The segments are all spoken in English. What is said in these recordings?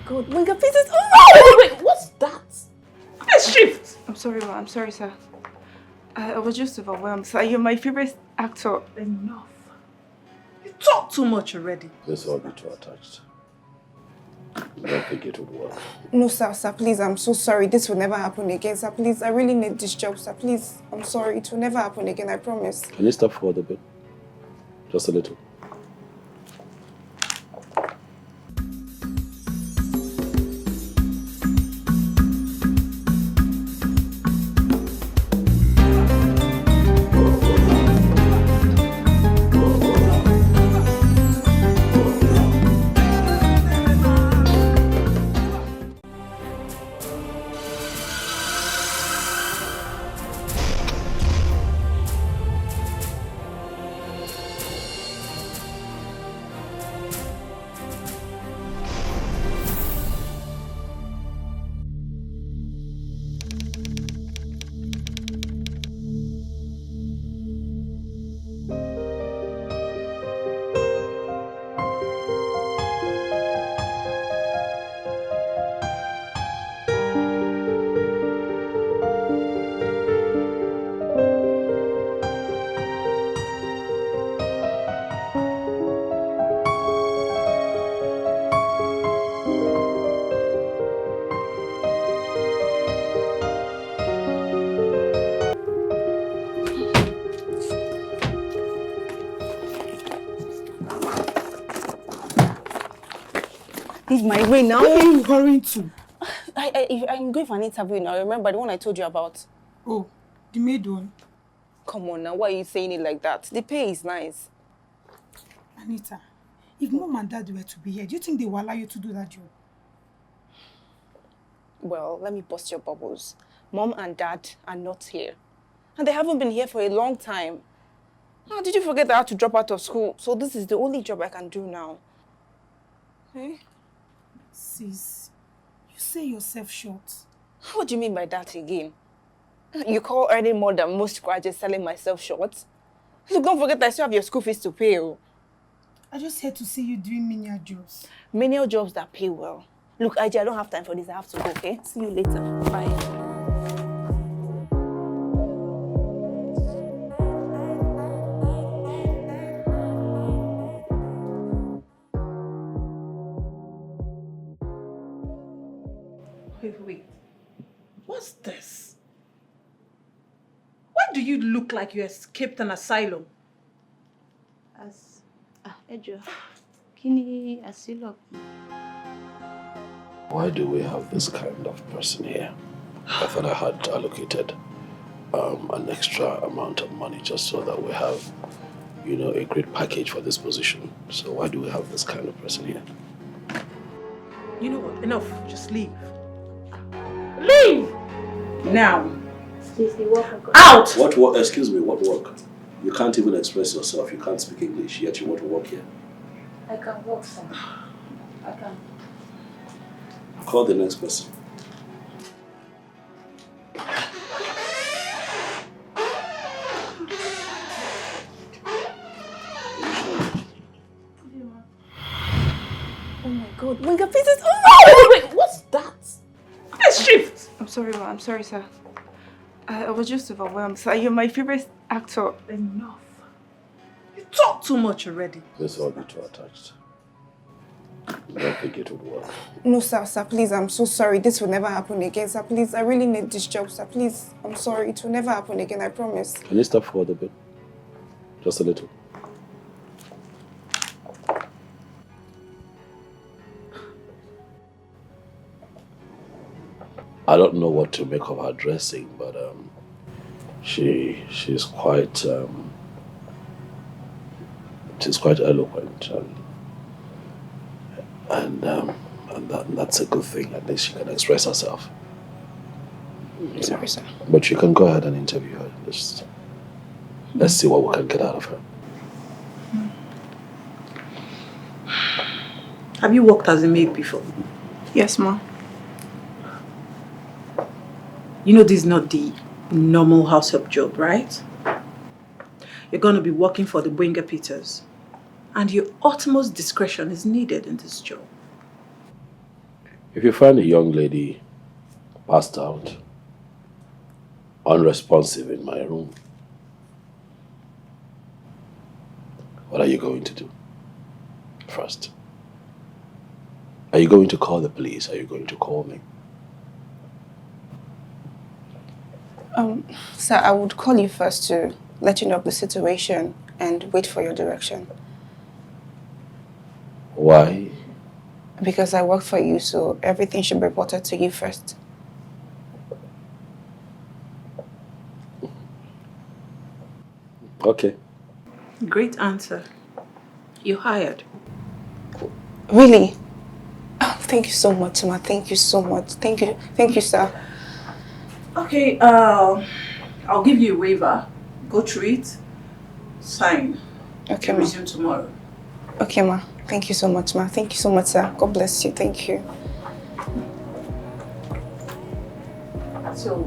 God, Winga pieces. Oh no! Wait, what's that? Let's shift. I'm sorry, ma. I'm sorry, sir. I was just overwhelmed. Sir, you're my favorite actor. Enough. You talk too much already. This will be too attached. I don't think it would work. No, sir, please, I'm so sorry. This will never happen again, sir. Please, I really need this job, sir. Please, I'm sorry. It will never happen again, I promise. Can you step forward a bit? Just a little. This is my way now. Where are you hurrying to? I'm going for an interview now. Remember the one I told you about? Oh, the maid one. Come on now, why are you saying it like that? The pay is nice. Anita, if mom and dad were to be here, do you think they will allow you to do that job? Well, let me bust your bubbles. Mom and dad are not here. And they haven't been here for a long time. Oh, did you forget that I had to drop out of school? So this is the only job I can do now. Hey? Sis, you say yourself short. What do you mean by that again? You call earning more than most graduates selling myself short? Look, don't forget that I still have your school fees to pay. I just had to see you doing menial jobs. Menial jobs that pay well. Look, IJ, I don't have time for this. I have to go, okay? See you later. Bye. Wait. What's this? Why do you look like you escaped an asylum? Ejo, kini asilo. Why do we have this kind of person here? I thought I had allocated an extra amount of money just so that we have, a great package for this position. So why do we have this kind of person here? You know what? Enough. Just leave. Leave! Now. Please, the work. Out! What work? Excuse me, what work? You can't even express yourself. You can't speak English, yet you want to work here. I can work, sir. I can. Call the next person. Oh my God, Winga pieces. Oh no! Wait, what's that? Let's shift. I'm sorry, ma. I'm sorry, sir. I was just overwhelmed. Sir, you're my favorite actor. Enough. You talk too much already. This will be too attached. I don't think it would work. No, sir, please, I'm so sorry. This will never happen again, sir. Please, I really need this job, sir. Please, I'm sorry. It will never happen again, I promise. Can you step forward a bit? Just a little. I don't know what to make of her dressing, but she's quite eloquent, and that's a good thing. At least she can express herself. Sorry, sir. But you can go ahead and interview her. Let's see what we can get out of her. Have you worked as a maid before? Yes, ma. You know this is not the normal house help job, right? You're going to be working for the Winger Peters. And your utmost discretion is needed in this job. If you find a young lady passed out, unresponsive in my room, what are you going to do first? Are you going to call the police? Are you going to call me? Sir, I would call you first to let you know of the situation and wait for your direction. Why? Because I work for you, so everything should be reported to you first. Okay. Great answer. You're hired. Really? Oh, thank you so much, Ma. Thank you so much. Thank you, sir. Okay, I'll give you a waiver. Go through it. Sign. Okay, And Ma. resume tomorrow. Okay, Ma. Thank you so much, Ma. Thank you so much, sir. God bless you. Thank you. So,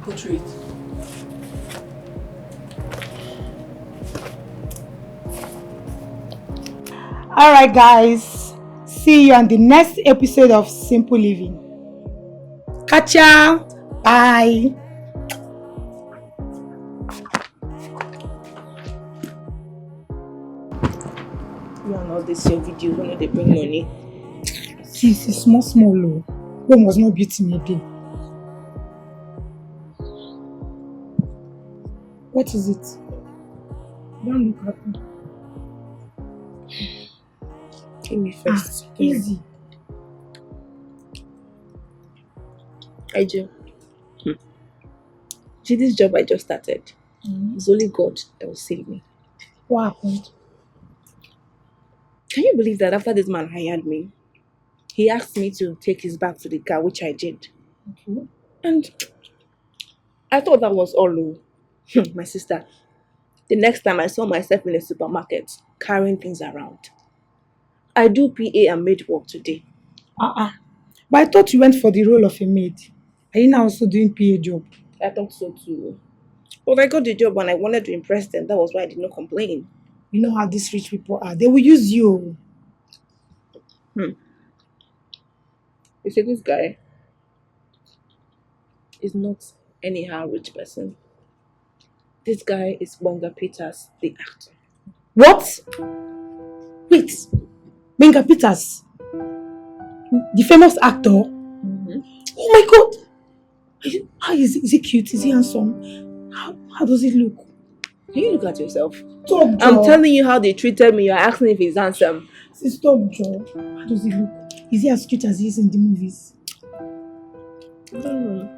go through it. Alright guys, see you on the next episode of Simple Living. Catch ya! Bye! You and all this your videos when they bring money. Sis, it's small low. One was not beating me again. What is it? Don't look at me. Give me first. Easy. I do. See, this job I just started. It's only God that will save me. What happened? Can you believe that after this man hired me, he asked me to take his bag to the car, which I did. Okay. And I thought that was all. My sister, the next time I saw myself in a supermarket carrying things around. I do PA and maid work today. But I thought you went for the role of a maid. Are you now also doing PA job? I thought so too. But I got the job and I wanted to impress them. That was why I did not complain. You know how these rich people are. They will use you. You see, this guy is not anyhow rich person. This guy is Wanga Peters, the actor. What? Wait. Benga Peters? The famous actor? Oh my God! How is he cute? Is he handsome? How does he look? Can you look at yourself? Stop, Joe. I'm telling you how they treated me. You're asking if he's handsome. Stop, Joe. How does he look? Is he as cute as he is in the movies? Joe,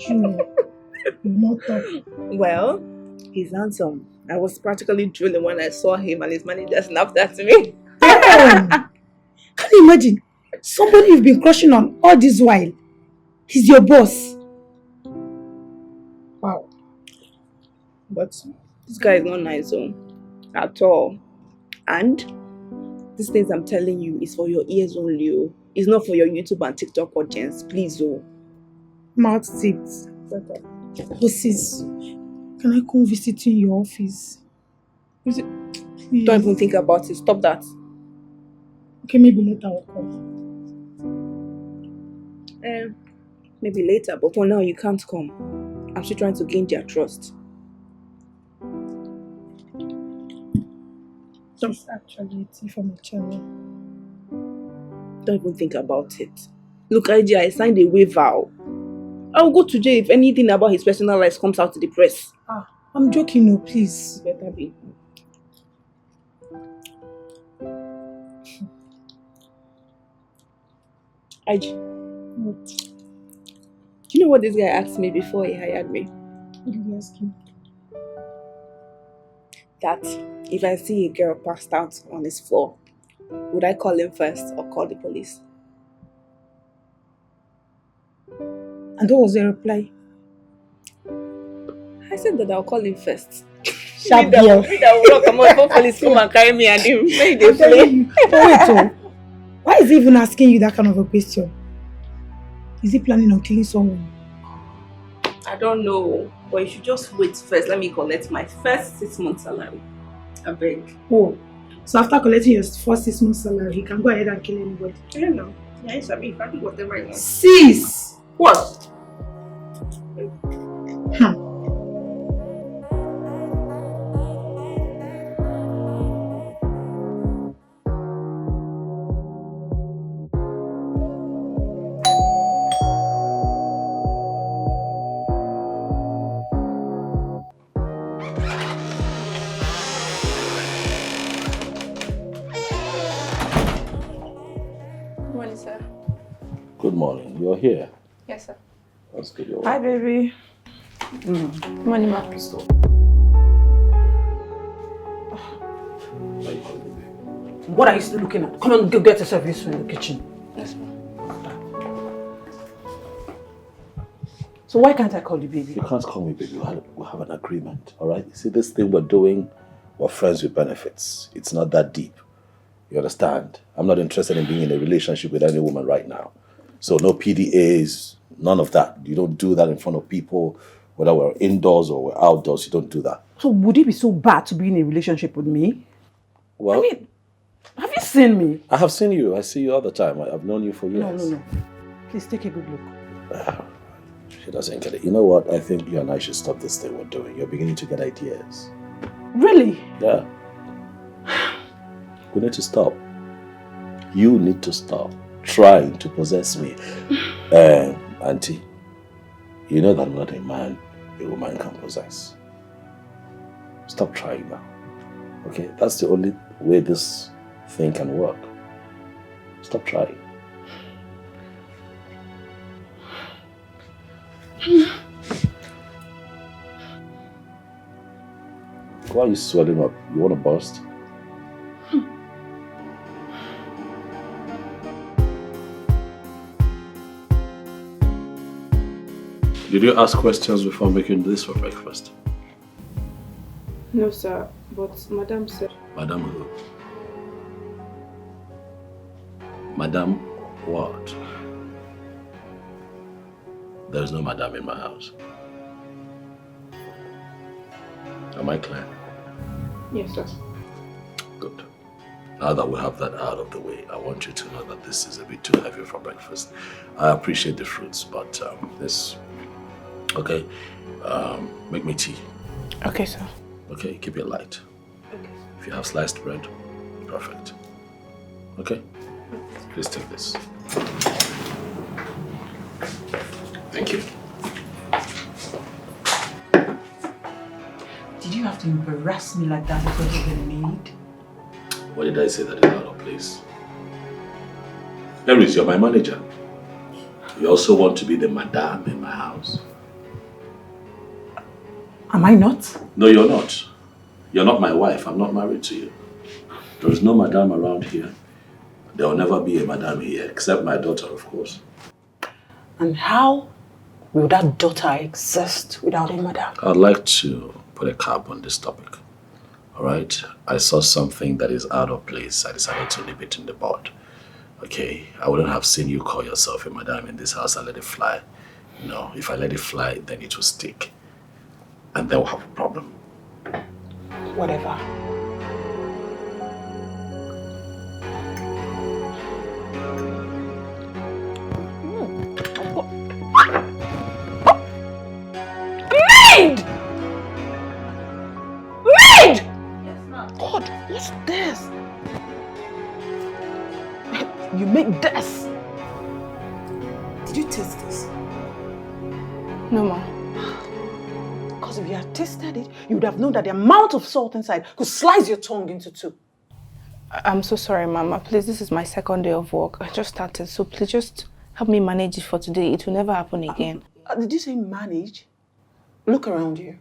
you're not talking. Well, he's handsome. I was practically drooling when I saw him and his manager snapped at me. Damn! Can you imagine? Somebody you've been crushing on all this while. He's your boss. Wow. But this guy is not nice at all. And these things I'm telling you is for your ears only. It's not for your YouTube and TikTok audience. Please, Mouth tips. Bosses, can I come visit you in your office? Please. Please. Don't even think about it. Stop that. Okay, maybe later I'll come. Maybe later, but for now you can't come. I'm still trying to gain their trust. It's actually a tea from a channel. Don't even think about it. Look, IG, I signed a waiver. I'll go to jail if anything about his personal life comes out to the press. I'm joking, no, please. Better be. IG. What? Do you know what this guy asked me before he hired me? What did he ask you? That if I see a girl passed out on his floor, would I call him first or call the police? And what was your reply? I said that I'll call him first. Sharp girl. Me that will come on before police come and carry me and him. Where they play? Wait, why is he even asking you that kind of a question? Is he planning on killing someone? I don't know. But you should just wait first. Let me collect my first 6 months salary. I beg. Oh, So after collecting your first 6 months salary, he can go ahead and kill anybody. Yeah, no. Yeah, it's a me. I do whatever I want. Sis! What? Good morning, sir. Good morning. You're here. Yes, sir. That's good. You're Hi, welcome. baby. Good morning, ma'am. Why you calling me? What are you still looking at? Come on, go get yourself used to in the kitchen. Yes, ma'am. So why can't I call you baby? You can't call me baby. We have an agreement, all right? You see, this thing we're doing, we're friends with benefits. It's not that deep. You understand? I'm not interested in being in a relationship with any woman right now. So no PDAs, none of that. You don't do that in front of people, whether we're indoors or we're outdoors. You don't do that. So would it be so bad to be in a relationship with me? Well, I mean, have you seen me? I have seen you. I see you all the time. I've known you for years. No. Please take a good look. She doesn't get it. You know what? I think you and I should stop this thing we're doing. You're beginning to get ideas. Really? Yeah. We need to stop. You need to stop trying to possess me. Auntie, you know that I'm not a man a woman can possess. Stop trying now. Okay? That's the only way this thing can work. Stop trying. Why are you swelling up? You want to burst? Did you ask questions before making this for breakfast? No, sir. But Madam said... Madam who? Madam what? There's no madam in my house. Am I clear? Yes, sir. Good. Now that we have that out of the way, I want you to know that this is a bit too heavy for breakfast. I appreciate the fruits, but this... Okay, make me tea. Okay, sir. Okay, keep it light. Okay. If you have sliced bread, perfect. Okay? Please take this. Thank you. Did you have to embarrass me like that in front of the maid? What did I say that is out of place? Aries, you're my manager. You also want to be the madam in my house. Am I not? No, you're not. You're not my wife. I'm not married to you. There is no madam around here. There will never be a madam here, except my daughter, of course. And how will that daughter exist without a mother? I'd like to put a cap on this topic. All right? I saw something that is out of place. I decided to nip it in the bud. Okay? I wouldn't have seen you call yourself a madam in this house and let it fly. No, if I let it fly, then it will stick. And then we'll have a problem. Whatever. Maid! Maid! Yes, ma'am. God, what's this? You make this. Did you taste this? No, ma'am. Because if you had tasted it, you would have known that the amount of salt inside could slice your tongue into two. I'm so sorry, Mama. Please, this is my second day of work. I just started, so please just help me manage it for today. It will never happen again. Did you say manage? Look around you.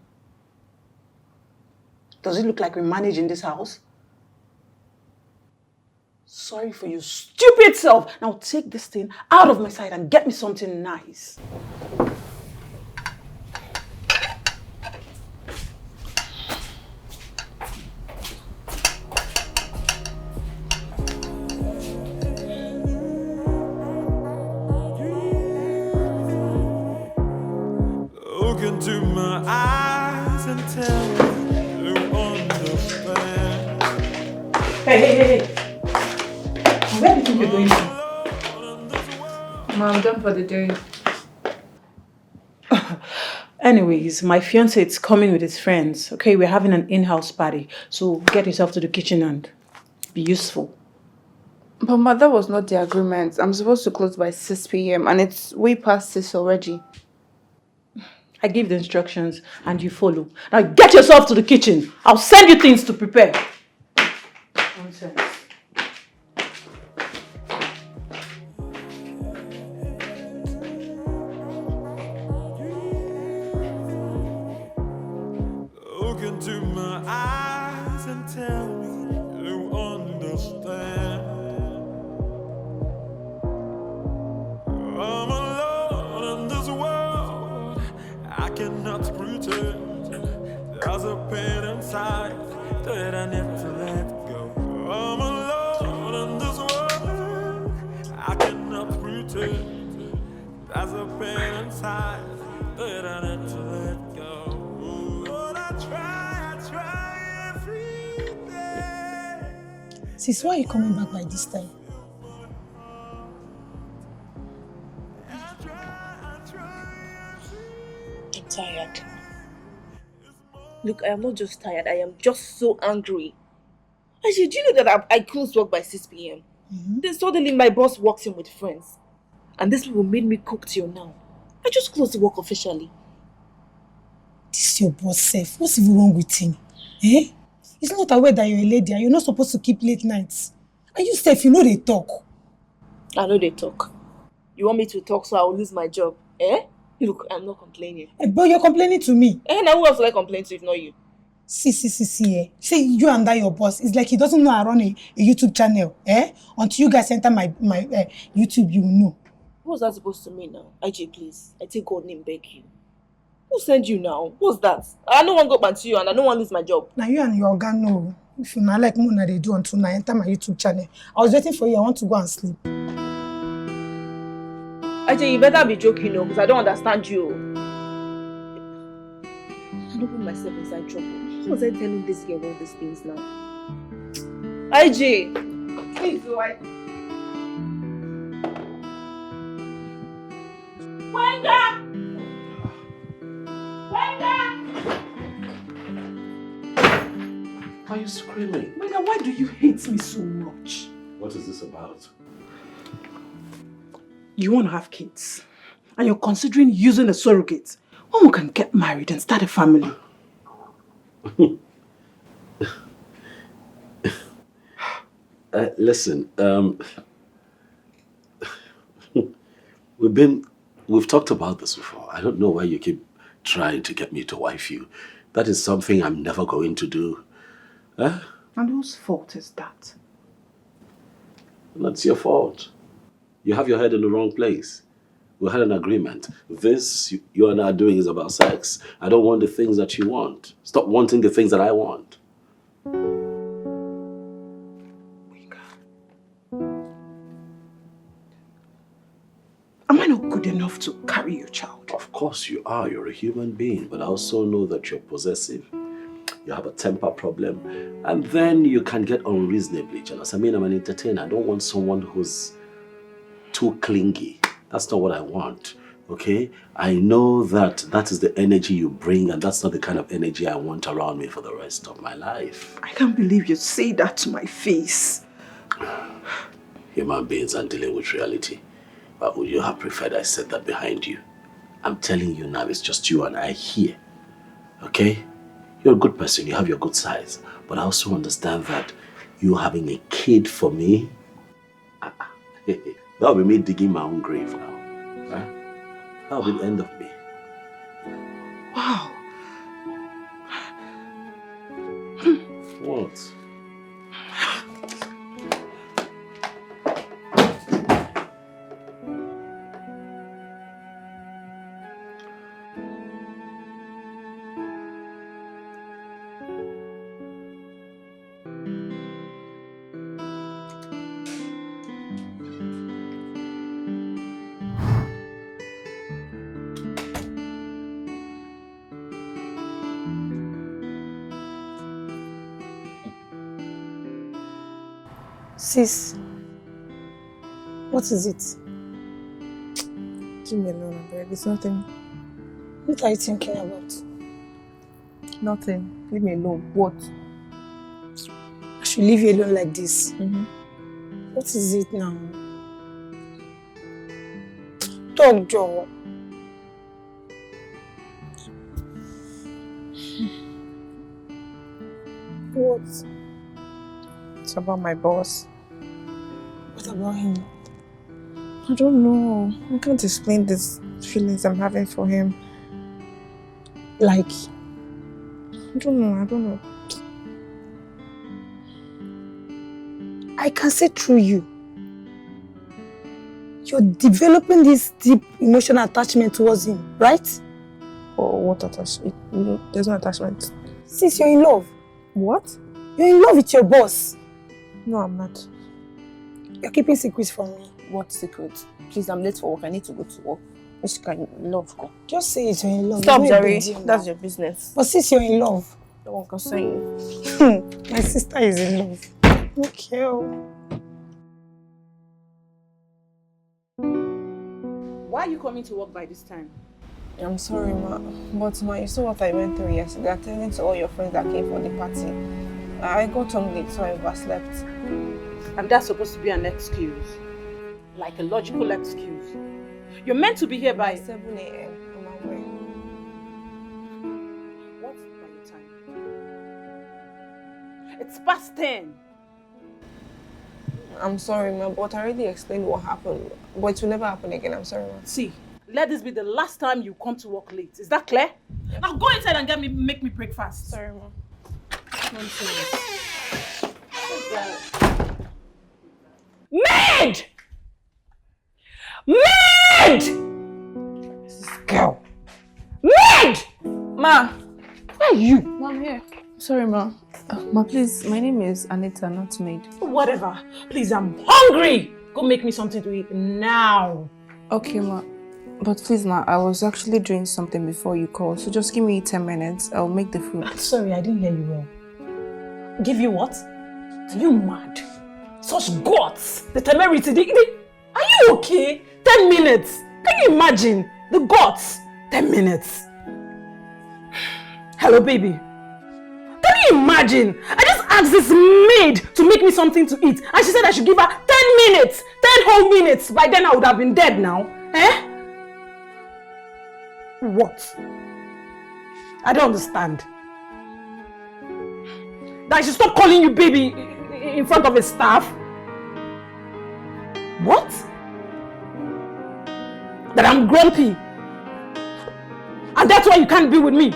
Does it look like we manage in this house? Sorry for your stupid self. Now take this thing out of my sight and get me something nice. Look into my eyes and tell me you understand. Hey. Where do you think you're going to? Mom, I'm done for the day. Anyways, my fiancé is coming with his friends. Okay, we're having an in-house party. So get yourself to the kitchen and be useful. But Ma, that was not the agreement. I'm supposed to close by 6 p.m. and it's way past 6 already. I give the instructions and you follow. Now get yourself to the kitchen. I'll send you things to prepare. Nonsense. Look into my eyes and tell me you understand. I'm alone in this world. I cannot pretend. There's a pain inside that I need to let go. I'm alone in this world. I cannot pretend. There's a pain inside that I need to let go. But I try every day. Sis, why are you coming back by this time? I'm tired. Look, I am not just tired. I am just so angry. Actually, do you know that I closed work by 6 p.m.? Then suddenly my boss walks in with friends. And these people made me cook till now. I just closed the work officially. This is your boss self. What's even wrong with him? Eh? He's not aware that you're a lady and you're not supposed to keep late nights. And you self, you know they talk. I know they talk. You want me to talk so I will lose my job? Eh? Look, I'm not complaining. But you're complaining to me. Now who else will I complain to if not you? See, Say you and that your boss. It's like he doesn't know I run a YouTube channel. Until you guys enter my YouTube, you will know. What's that supposed to mean now? IJ, please. I take God name, beg you. Who sent you now? What's that? I don't want to go back to you and I don't want to lose my job. Now you and your organ know. If you not like Mona, they do until I enter my YouTube channel. I was waiting for you. I want to go and sleep. IJ, you better be joking, because I don't understand you. I don't put myself inside trouble. How was I telling this girl all these things now? IJ! Please, why? Wanda! Why are you screaming? Mega, why do you hate me so much? What is this about? You want to have kids. And you're considering using a surrogate. When we can get married and start a family. Listen, we've talked about this before. I don't know why you keep trying to get me to wife you. That is something I'm never going to do. Huh? And whose fault is that? That's your fault. You have your head in the wrong place. We had an agreement. This you and I are doing is about sex. I don't want the things that you want. Stop wanting the things that I want. Am I not good enough to carry your child? Of course you are. You're a human being. But I also know that you're possessive. You have a temper problem. And then you can get unreasonably jealous. I mean, I'm an entertainer. I don't want someone who's too clingy. That's not what I want. Okay? I know that is the energy you bring, and that's not the kind of energy I want around me for the rest of my life. I can't believe you say that to my face. Human beings are dealing with reality. But would you have preferred I said that behind you? I'm telling you now, it's just you and I here. Okay? You're a good person, you have your good sides. But I also understand that you having a kid for me, that'll be me digging my own grave now. Huh? That'll be the end of me. Wow. What? Sis, what is it? Leave me alone, I beg. It's nothing. What are you thinking about? Nothing. Leave me alone. What? I should leave you alone like this. Mm-hmm. What is it now? Talk, Joe. What? It's about my boss. What about him? I don't know. I can't explain these feelings I'm having for him. Like, I don't know. I can see through you. You're developing this deep emotional attachment towards him, right? Or what attachment? There's no attachment. Since you're in love. What? You're in love with your boss. No, I'm not. You're keeping secrets from me. What secret? Please, I'm late for work. I need to go to work. Which kind of love? Go. Just say it, you're in love. Stop, It's not a Jerry. big deal That's now. your business. But since you're in love, No one can say you. my sister is in love. Okay. Why are you coming to work by this time? I'm sorry, ma. But ma, you saw what I went through yesterday. Attending to all your friends that came for the party. I got home late, so I overslept. And that's supposed to be an excuse. Like a logical excuse. You're meant to be here by 7 a.m. I'm aware. What's by the time? It's past 10. I'm sorry, ma, but I already explained what happened. But it will never happen again. I'm sorry, ma. See, let this be the last time you come to work late. Is that clear? Now go inside and make me breakfast. Sorry, ma. Nonsense. Maid! Maid! This girl. Maid! Ma! Where are you? Ma, I'm here. Sorry, ma. Ma, please, my name is Anita, not Maid. Whatever. Please, I'm hungry. Go make me something to eat now. Okay, ma. But please, ma, I was actually doing something before you called, so just give me 10 minutes. I'll make the food. Sorry, I didn't hear you well. Give you what? Are you mad? Such guts! The temerity, are you okay? 10 minutes! Can you imagine? The guts! 10 minutes! Hello, baby. Can you imagine? I just asked this maid to make me something to eat, and she said I should give her 10 minutes! 10 whole minutes! By then I would have been dead now. Eh? What? I don't understand. That I should stop calling you baby in front of a staff? What? That I'm grumpy? And that's why you can't be with me?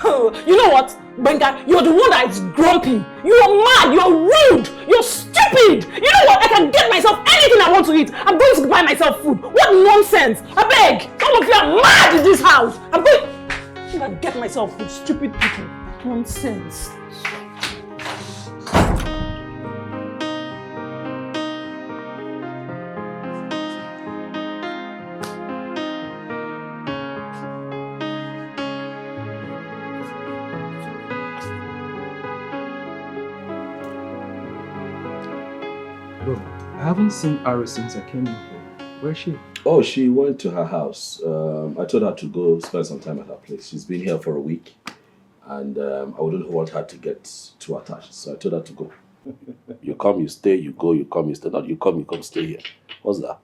You know what, Benga? You're the one that is grumpy. You're mad, you're rude, you're stupid. You know what? I can get myself anything I want to eat. I'm going to buy myself food. What nonsense. I beg. Some of you are mad in this house. I'm going to get myself food. Stupid people. Nonsense. Bro, I haven't seen Ari since I came in here. Where is she? Oh, she went to her house. I told her to go spend some time at her place. She's been here for a week. And I wouldn't want her to get too attached. So I told her to go. You come, you stay, you go, you come, you stay. Not you come, stay here. What's that?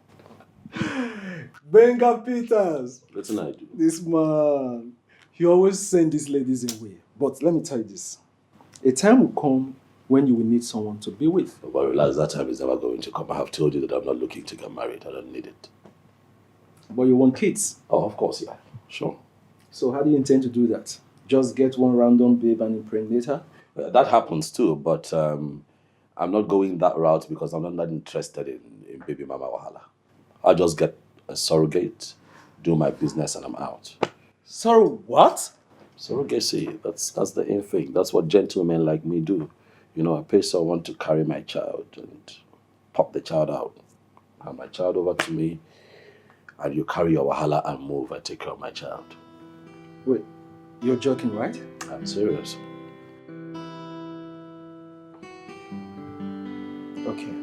Benga Peters! Listen, I do. This man. He always send these ladies away. But let me tell you this. A time will come when you will need someone to be with. But relax, that time is never going to come. I have told you that I'm not looking to get married. I don't need it. But you want kids. Oh, of course, yeah. Sure. So how do you intend to do that? Just get one random babe and impregnate her? That happens too, but I'm not going that route because I'm not that interested in baby mama wahala. I'll just get a surrogate, do my business, and I'm out. Sorry, what? Surrogacy, that's the in thing. That's what gentlemen like me do. You know, I pay someone to carry my child and pop the child out. Hand my child over to me, and you carry your wahala and move and take care of my child. Wait, you're joking, right? I'm serious. Okay.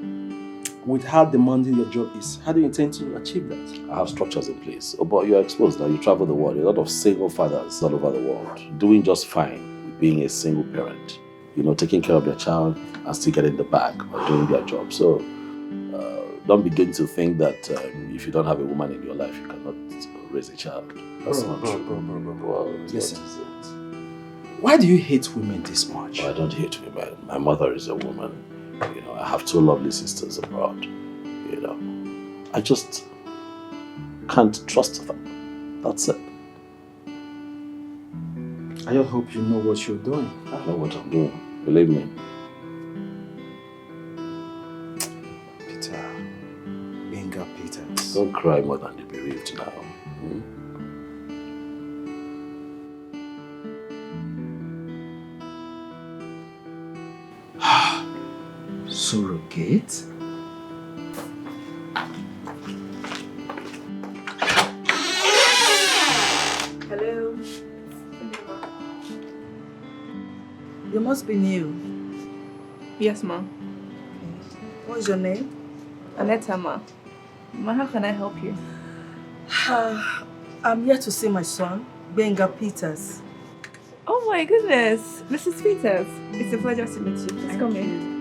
with how demanding your job is, how do you intend to achieve that? I have structures in place. Oh, but you're exposed now. You travel the world. A lot of single fathers all over the world doing just fine with being a single parent. You know, taking care of their child and still getting the bag or doing their job. So don't begin to think that if you don't have a woman in your life, you cannot raise a child. That's not true. Bro. Well, Listen. Why do you hate women this much? I don't hate women. My mother is a woman. You know, I have 2 lovely sisters abroad. You know, I just can't trust them. That's it. I just hope you know what you're doing. I know what I'm doing. Believe me. Peter. Benga Peters. Don't cry more than the bereaved now. Surrogate? Hello. You must be new. Yes, ma. What's your name? Aneta, ma. Ma, how can I help you? I'm here to see my son, Benga Peters. Oh my goodness, Mrs. Peters. It's a pleasure to meet you. Please come in.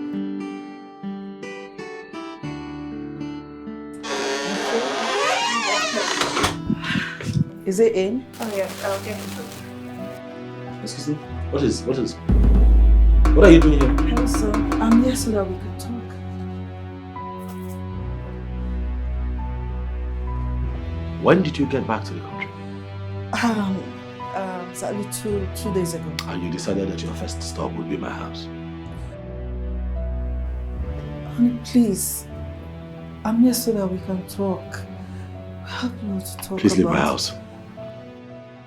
Is it in? Oh yes, I'll get it. Excuse me? What are you doing here? Hello, sir. I'm here so that we can talk. When did you get back to the country? Exactly two days ago. And you decided that your first stop would be my house. Honey, please. I'm here so that we can talk. We have a lot to talk about. Please leave my house.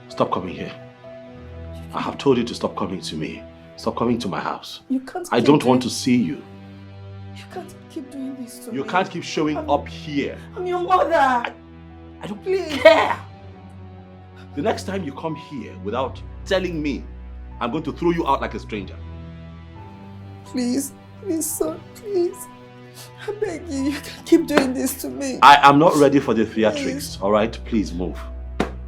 Stop coming here. I have told you to stop coming to me. Stop coming to my house. You can't. I don't want to see you. You can't keep doing this to me. You can't keep showing up here. I'm your mother. I don't care. The next time you come here without telling me, I'm going to throw you out like a stranger. Please, son, please. I beg you, you can't keep doing this to me. I am not ready for the theatrics, all right? Please move.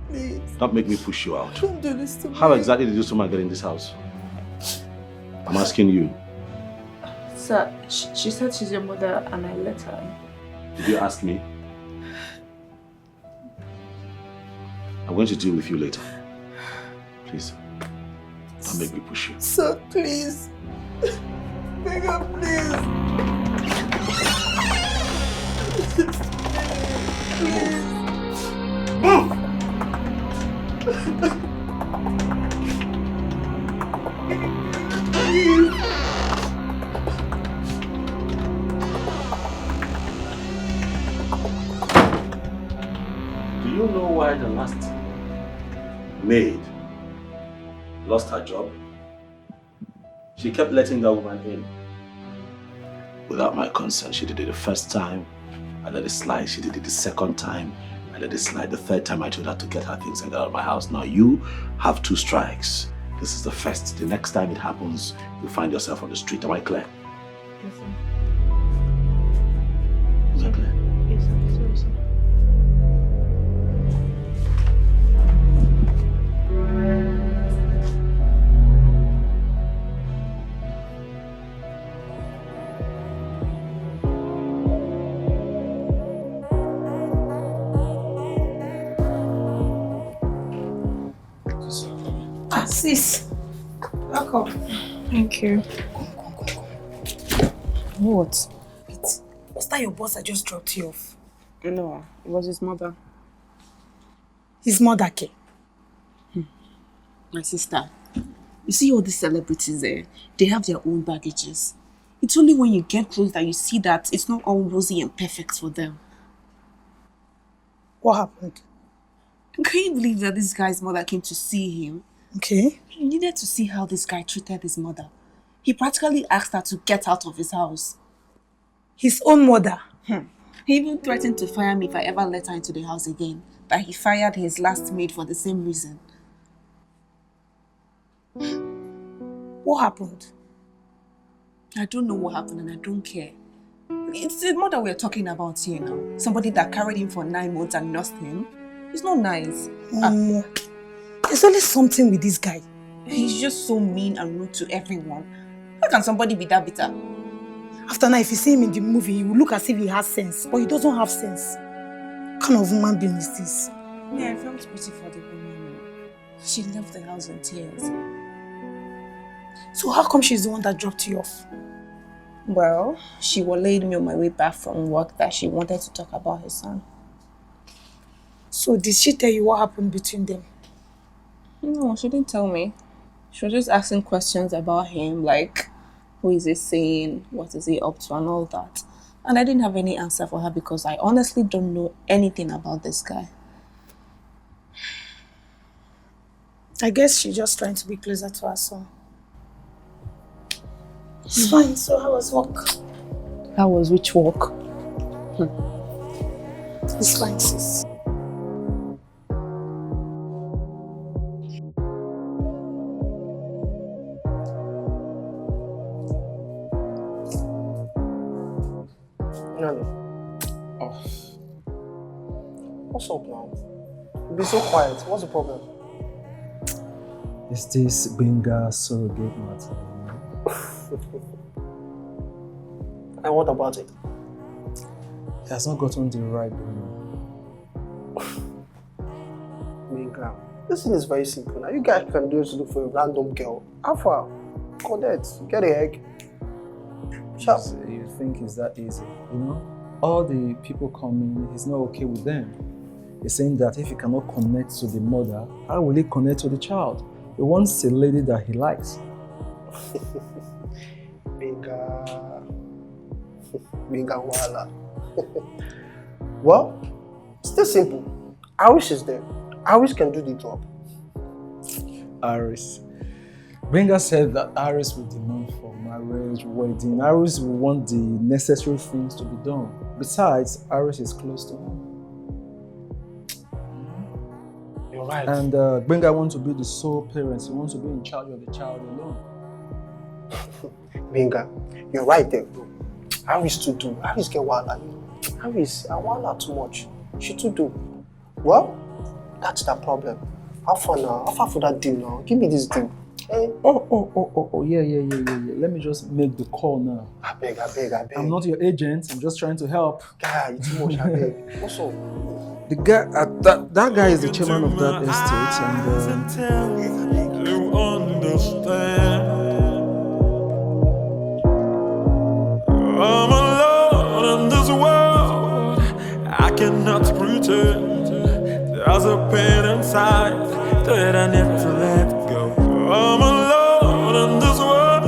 Please. Don't make me push you out. Don't do this to me. How exactly did this woman get in this house? I'm asking you. Sir, she said she's your mother and I let her in. Did you ask me? I'm going to deal with you later. Please. Don't make me push you. Sir, please. Beg her, please. Move! Do you know why the last maid lost her job? She kept letting that woman in. Without my consent, she did it the first time. I let it slide. She did it the second time. I let it slide. The third time I told her to get her things and get out of my house. Now you have 2 strikes. This is the first. The next time it happens, you find yourself on the street. Am I clear? Yes, sir. Am I clear? Yes, sir. Sorry, sir. Sis, welcome. Thank you. What? Was that your boss that just dropped you off? No, it was his mother. His mother came. My sister, you see all these celebrities there, they have their own baggages. It's only when you get close that you see that it's not all rosy and perfect for them. What happened? Can you believe that this guy's mother came to see him? Okay. He needed to see how this guy treated his mother. He practically asked her to get out of his house. His own mother? He even threatened to fire me if I ever let her into the house again. That he fired his last maid for the same reason. What happened? I don't know what happened and I don't care. It's the mother we're talking about here now. Somebody that carried him for 9 months and nursed him. It's not nice. There's always something with this guy. He's just so mean and rude to everyone. How can somebody be that bitter? After now, if you see him in the movie, he will look as if he has sense, but he doesn't have sense. What kind of human being is this? Yeah, I felt pity for the woman. She left the house in tears. So how come she's the one that dropped you off? Well, she waylaid me on my way back from work that she wanted to talk about her son. So did she tell you what happened between them? No, she didn't tell me. She was just asking questions about him, like, who is he seeing, what is he up to, and all that. And I didn't have any answer for her because I honestly don't know anything about this guy. I guess she's just trying to be closer to her son. It's fine, so how was work? How was which work? It's fine, sis. Nani. Oh. What's up now? You be so quiet. What's the problem? Is this Benga surrogate matter? And what about it? He has not gotten the right woman. Minga, this thing is very simple. Now you guys can do is look for a random girl. Alpha, Codette, get a egg. Sharp. You think it's that easy? You know, all the people coming, he's not okay with them. He's saying that if he cannot connect to the mother, how will he connect to the child? He wants a lady that he likes. Minga wala. Well, it's still simple. Aris is there. Aris can do the job. Aris. Benga said that Aris will demand for marriage, wedding. Aris will want the necessary things to be done. Besides, Aris is close to him. You're right. And Benga wants to be the sole parent. He wants to be in charge of the child alone. Minga, you're right there, bro. Aris to do. Aris get wala, you know. Aris, I wala too much. She to do. Well, that's the problem. How far now? How far for that deal now? Give me this deal. Hey. Oh, yeah. Let me just make the call now. I beg. I'm not your agent. I'm just trying to help. Guy, you too much, I beg. What's up? The guy, that guy is the chairman of that estate, and you understand. I'm alone in this world. I cannot pretend. There's a pain inside that I need to let go. I'm alone in this world.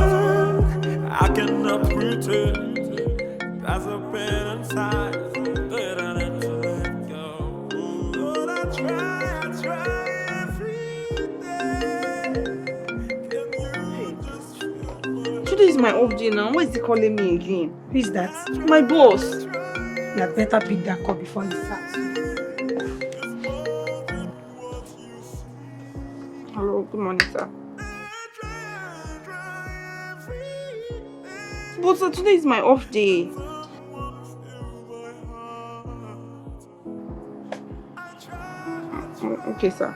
I cannot pretend. There's a pain inside that I need to let go. But I try every day. Can you just feel Today is my off day now. Why is he calling me again? Who is that? My boss. You had better pick that call before he starts. Hello, good morning, sir. But sir, today is my off day. Okay, sir.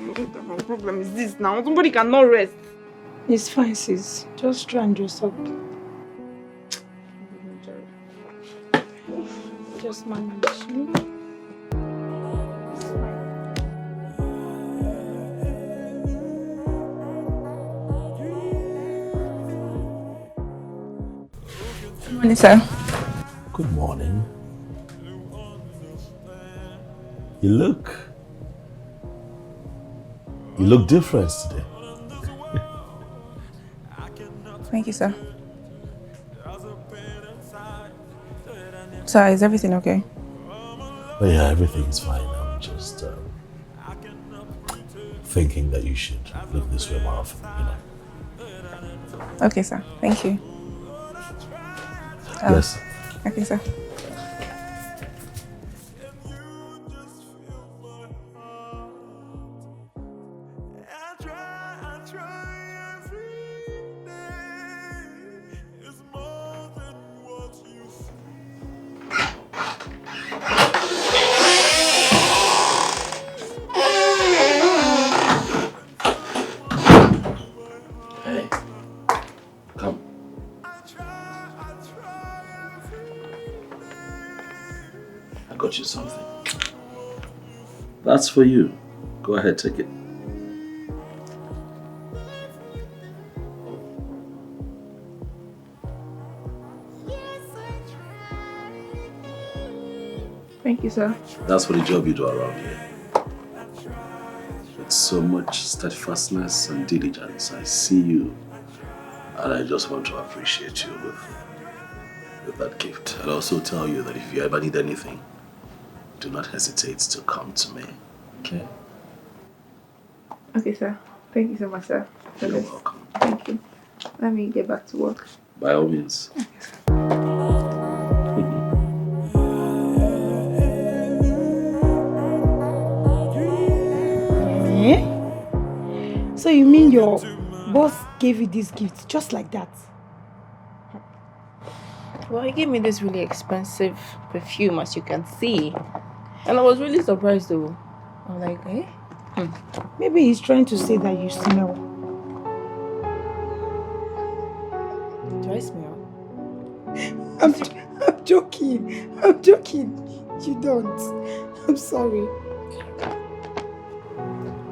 What the problem is this now? Somebody cannot rest. It's fine, sis. Just try and dress up. Just manage. Good morning, sir. Good morning. You look different today. Thank you, sir. Sir, is everything okay? Oh yeah, everything's fine. I'm just thinking that you should look this way more often, you know. Okay, sir. Thank you. Yes. Okay, sir. I try every day. It's more bought you something. That's for you. Go ahead, take it. Thank you, sir. That's for the job you do around here. With so much steadfastness and diligence, I see you, and I just want to appreciate you with that gift. And also tell you that if you ever need anything, do not hesitate to come to me. Okay? Okay, sir. Thank you so much, sir. You're welcome. Thank you. Let me get back to work. By all means. So you mean your boss gave you this gift just like that? Well, he gave me this really expensive perfume, as you can see. And I was really surprised though. I'm like, eh? Maybe he's trying to say that you smell. Do I smell? I'm joking. I'm joking. You don't. I'm sorry.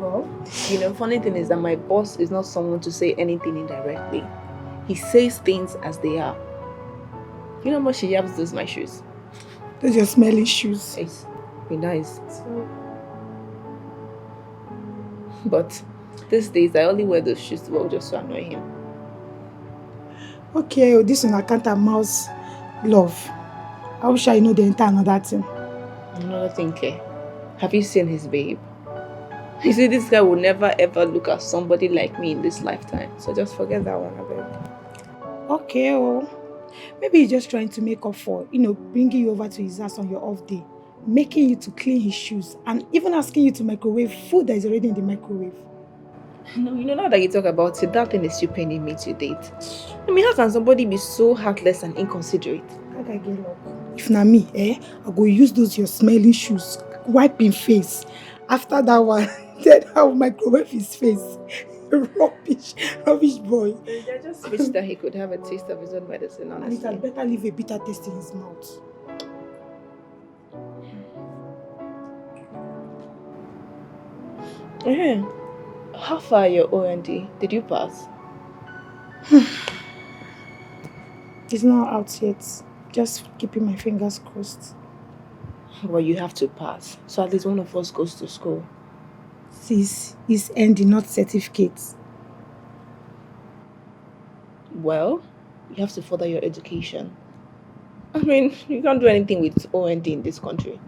Well, funny thing is that my boss is not someone to say anything indirectly. He says things as they are. You know how much he yaps those my shoes? Those your smelly shoes. It's be nice. But these days I only wear those shoes to work just to annoy him. Okay, this one I can't mouse love. I wish I know the entire another thing. Another thing, okay. Have you seen his babe? You see, this guy will never ever look at somebody like me in this lifetime. So just forget that one, I beg. Okay, maybe he's just trying to make up for, bringing you over to his house on your off day, making you to clean his shoes, and even asking you to microwave food that is already in the microwave. No, now that you talk about it, that thing is still paining me to date. I mean, how can somebody be so heartless and inconsiderate? If not me, I go use those your smelling shoes, wipe him face. After that one, then I will microwave his face. Rubbish boy. I just wish that he could have a taste of his own medicine, honestly. And it had better leave a bitter taste in his mouth. How far are your OND? Did you pass? It's not out yet. Just keeping my fingers crossed. Well, you have to pass. So at least one of us goes to school. Sis, it's ND, not certificates. Well, you have to further your education. I mean, you can't do anything with OND in this country.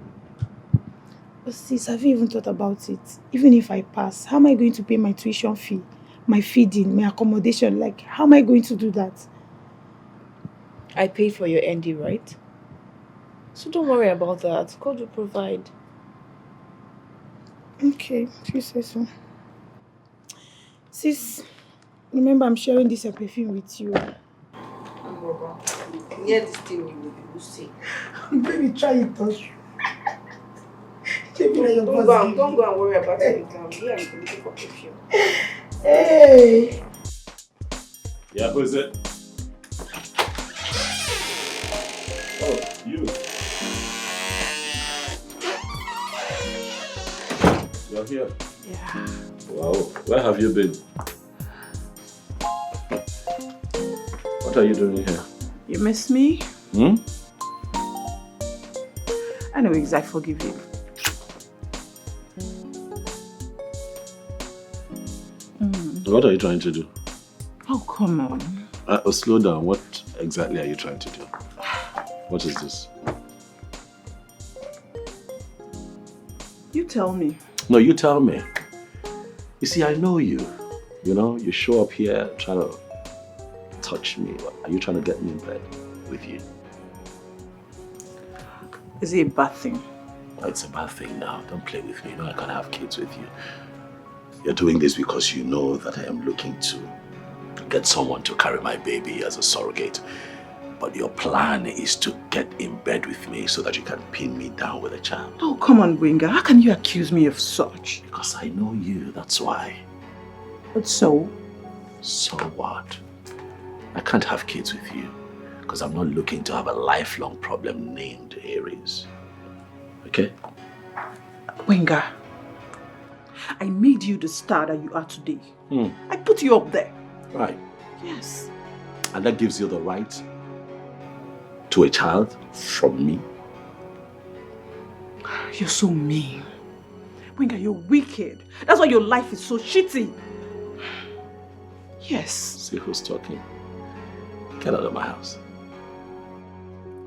But sis, have you even thought about it? Even if I pass, how am I going to pay my tuition fee, my feeding, my accommodation? Like, how am I going to do that? I paid for your ND, right? So don't worry about that. God will provide. Okay, if you say so. Sis, remember I'm sharing this perfume with you. Near this thing you will see. Baby, try it touch. Don't go and worry about it. I'm looking for perfume. Hey! Yeah, who is it? Oh, you. You're here? Yeah. Wow, where have you been? What are you doing here? You miss me? Hmm? Anyways, I forgive you. What are you trying to do? Oh, come on. Slow down. What exactly are you trying to do? What is this? You tell me. No, you tell me. You see, I know you. You show up here trying to touch me. Are you trying to get me in bed with you? Is it a bad thing? Oh, it's a bad thing now. Don't play with me. I can't have kids with you. You're doing this because you know that I am looking to get someone to carry my baby as a surrogate. But your plan is to get in bed with me so that you can pin me down with a child. Oh, come on, Winger. How can you accuse me of such? Because I know you, that's why. But so? So what? I can't have kids with you because I'm not looking to have a lifelong problem named Aries. Okay? Wenga, I made you the star that you are today. I put you up there. Right. Yes. And that gives you the right to a child from me? You're so mean. Wenga, you're wicked. That's why your life is so shitty. Yes. See who's talking. Get out of my house.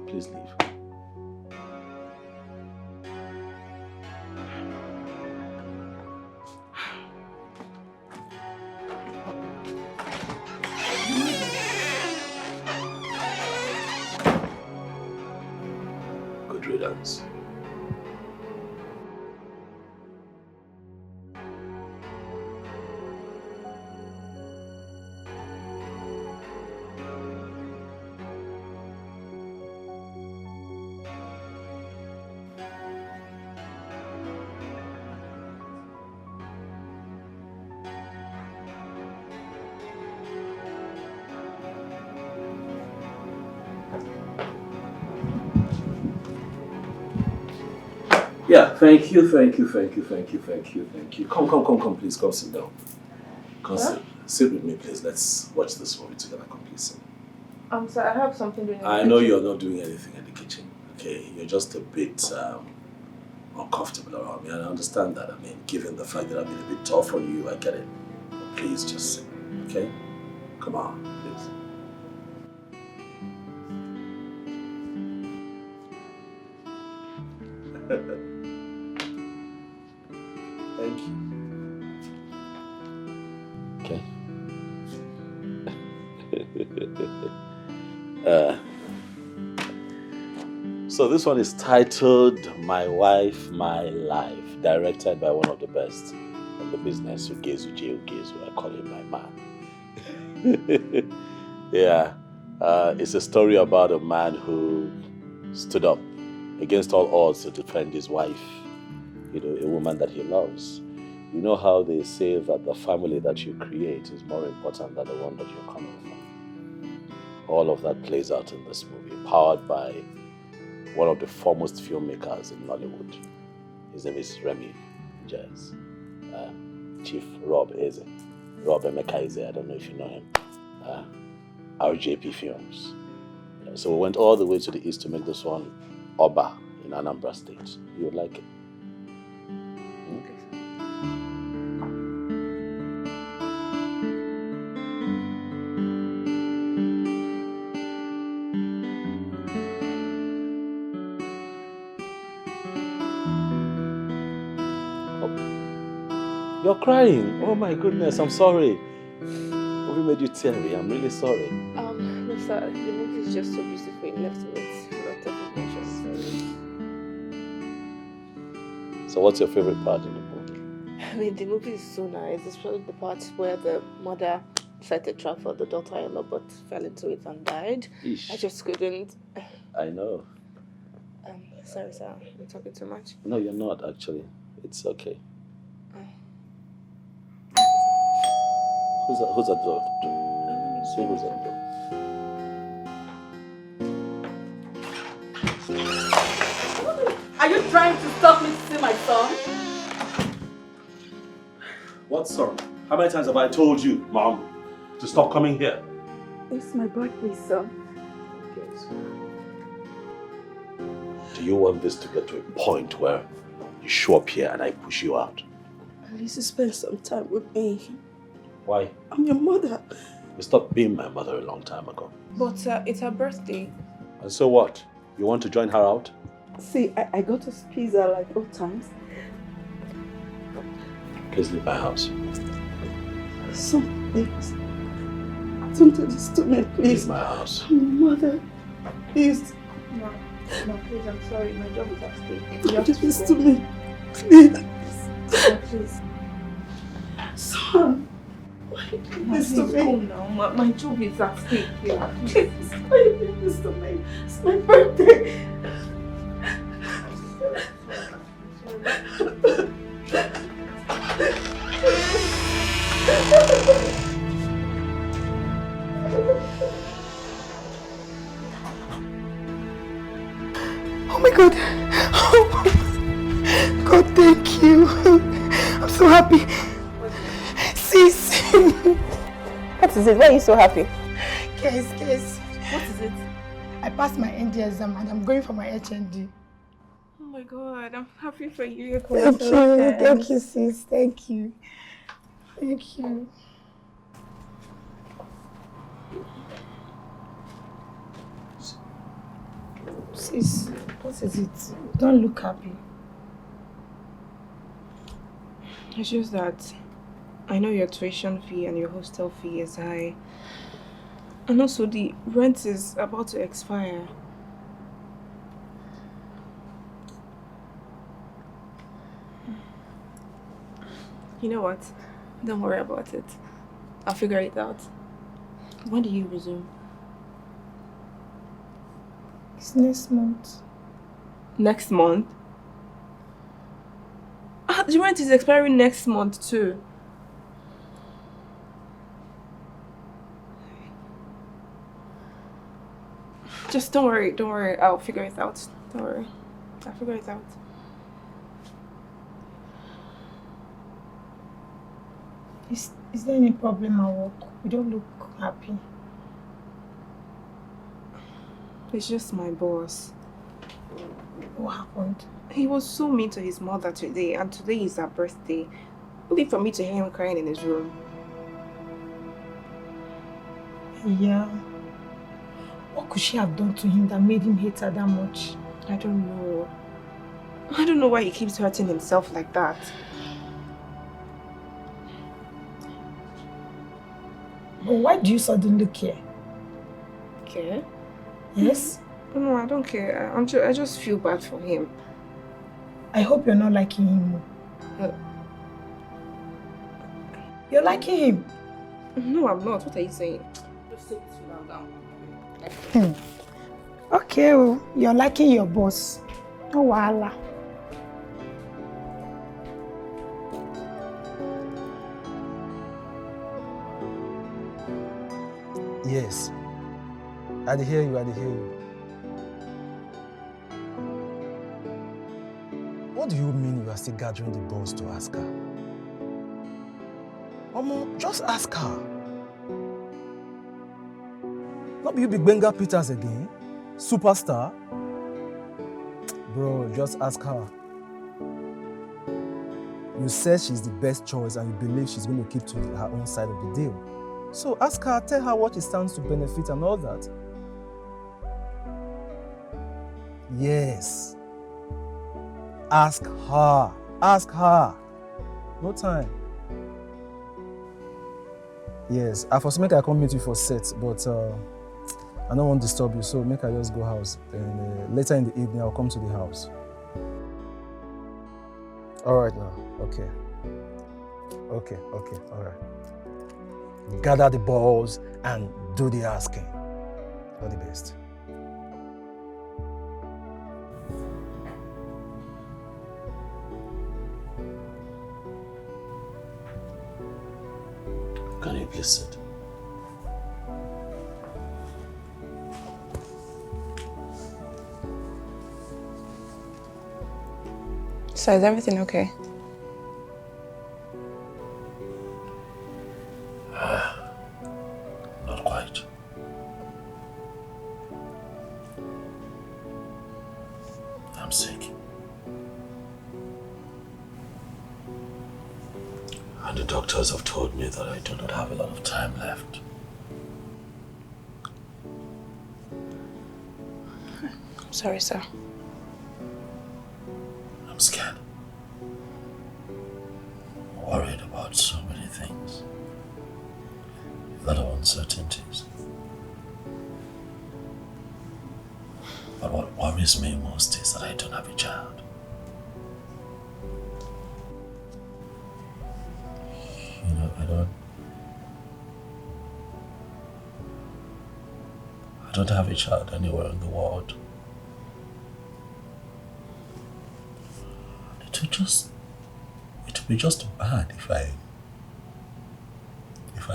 Please leave. Good riddance. Yeah, thank you. Come, please, come sit down. Sit with me, please. Let's watch this movie together. Come, please. Sir, I have something doing in the I know kitchen. you're not doing anything in the kitchen, okay? You're just a bit uncomfortable around me, and I understand that. I mean, given the fact that I've been a bit tough on you, I get it. But please just sit, okay? Come on, please. Thank you. Okay. So this one is titled My Wife, My Life, directed by one of the best in the business, Ugezu. I call him my man. Yeah. It's a story about a man who stood up against all odds to defend his wife, a woman that he loves. You know how they say that the family that you create is more important than the one that you're coming from. All of that plays out in this movie, powered by one of the foremost filmmakers in Nollywood. His name is Remy Jazz. Chief Rob Emeka Eze, I don't know if you know him. RJP Films. So we went all the way to the east to make this one Oba in Anambra State. You would like it. You're crying. Oh my goodness, I'm sorry. Have we made you teary? I'm really sorry. No, sir. The movie is just so beautiful. It left with a lot of emotions. So what's your favorite part in the movie? I mean, the movie is so nice. Especially the part where the mother set a trap for the daughter-in-law but fell into it and died. Eesh. I just couldn't. I know. Sorry, sir. I'm talking too much. No, you're not actually. It's okay. Who's at the door? See who's at the door. Are you trying to stop me to see my son? What son? How many times have I told you, Mom, to stop coming here? It's my birthday, son. Do you want this to get to a point where you show up here and I push you out? At least spend some time with me. Why? I'm your mother. You stopped being my mother a long time ago. But it's her birthday. And so what? You want to join her out? See, I got us pizza like all times. Please leave my house. Son, please. Don't do this to me, please. Leave my house. I'm your mother. Please. No, please, I'm sorry. My job is at stake. Don't do this to me. Please. No, please. Son. Why you do this to me? Go now. My job is at stake here. Please, why you do this to me? It's my birthday. Oh my God. Oh. What is it? Why are you so happy? Guys, What is it? I passed my ND exam and I'm going for my HND. Oh my god, I'm happy for you. Thank you, sis. Thank you. Sis, what is it? Don't look happy. It's just that I know your tuition fee and your hostel fee is high. And also the rent is about to expire. You know what? Don't worry about it. I'll figure it out. When do you resume? It's next month. Next month? The rent is expiring next month too. Just don't worry. I'll figure it out. Don't worry. I'll figure it out. Is there any problem at work? You don't look happy. It's just my boss. What happened? He was so mean to his mother today, and today is her birthday. Only for me to hear him crying in his room. Yeah. What could she have done to him that made him hate her that much? I don't know. I don't know why he keeps hurting himself like that. But why do you suddenly care? Care? Yes? No, I don't care. I just feel bad for him. I hope you're not liking him. You're liking him? No, I'm not. What are you saying? Just sit down. Okay, well, you're liking your boss. No wahala. Yes. I hear you. What do you mean you are still gathering the balls to ask her? Omo, just ask her. Not you Big Benga Peters again? Superstar? Bro, just ask her. You said she's the best choice and you believe she's going to keep to her own side of the deal. So ask her, tell her what it stands to benefit and all that. Yes. Ask her. No time. Yes, I for make I come meet you for set, but I don't want to disturb you, so make I just go house. And later in the evening, I'll come to the house. All right now, okay, all right. Gather the balls and do the asking. All the best. Can you please sit? So is everything okay? Not quite. I'm sick. And the doctors have told me that I do not have a lot of time left. I'm sorry, sir. I'm scared. Worried about so many things. A lot of uncertainties. But what worries me most is that I don't have a child. You know, I don't have a child anywhere in the world. It would be just bad if I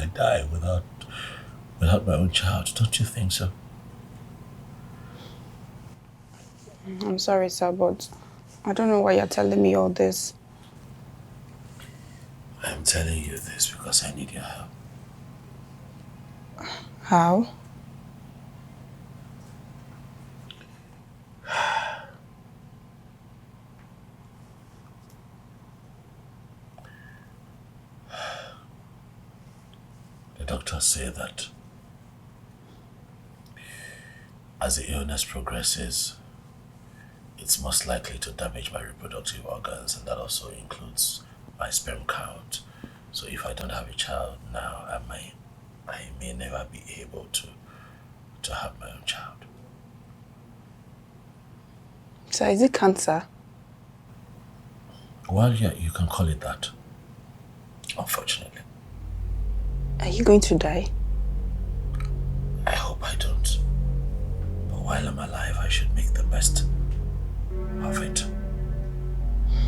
die without my own child, don't you think so? I'm sorry, sir, but I don't know why you're telling me all this. I'm telling you this because I need your help. How? The doctors say that as the illness progresses, it's most likely to damage my reproductive organs, and that also includes my sperm count. So if I don't have a child now, I may never be able to have my own child. So is it cancer? Well, yeah, you can call it that. Unfortunately. Are you going to die? I hope I don't. But while I'm alive, I should make the best of it.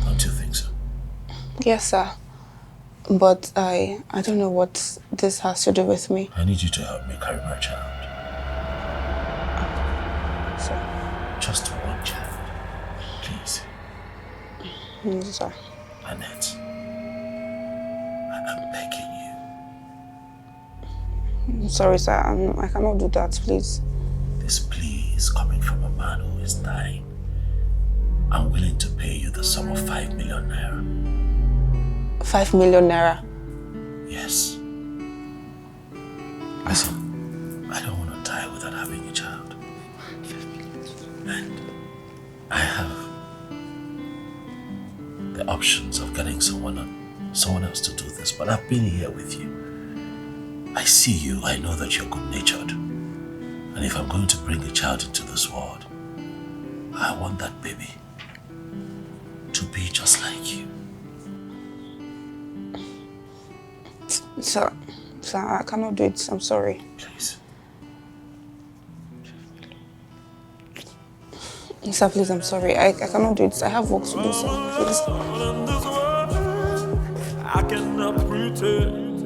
Don't you think so? Yes, sir. But I don't know what this has to do with me. I need you to help me carry my child. Sir. Just one child. Please. Yes, sir. Annette. I'm begging you. I'm sorry, sir. I cannot do that, please. This plea is coming from a man who is dying. I'm willing to pay you the sum of 5 million naira. 5 million naira? Yes. Listen, I don't want to die without having a child. And I have the options of getting someone else to do this, but I've been here with you. I see you, I know that you're good-natured. And if I'm going to bring a child into this world, I want that baby to be just like you. Sir, I cannot do it. I'm sorry. Please. Sir, please, I'm sorry. I cannot do it. I have work to do, sir. Please. I cannot pretend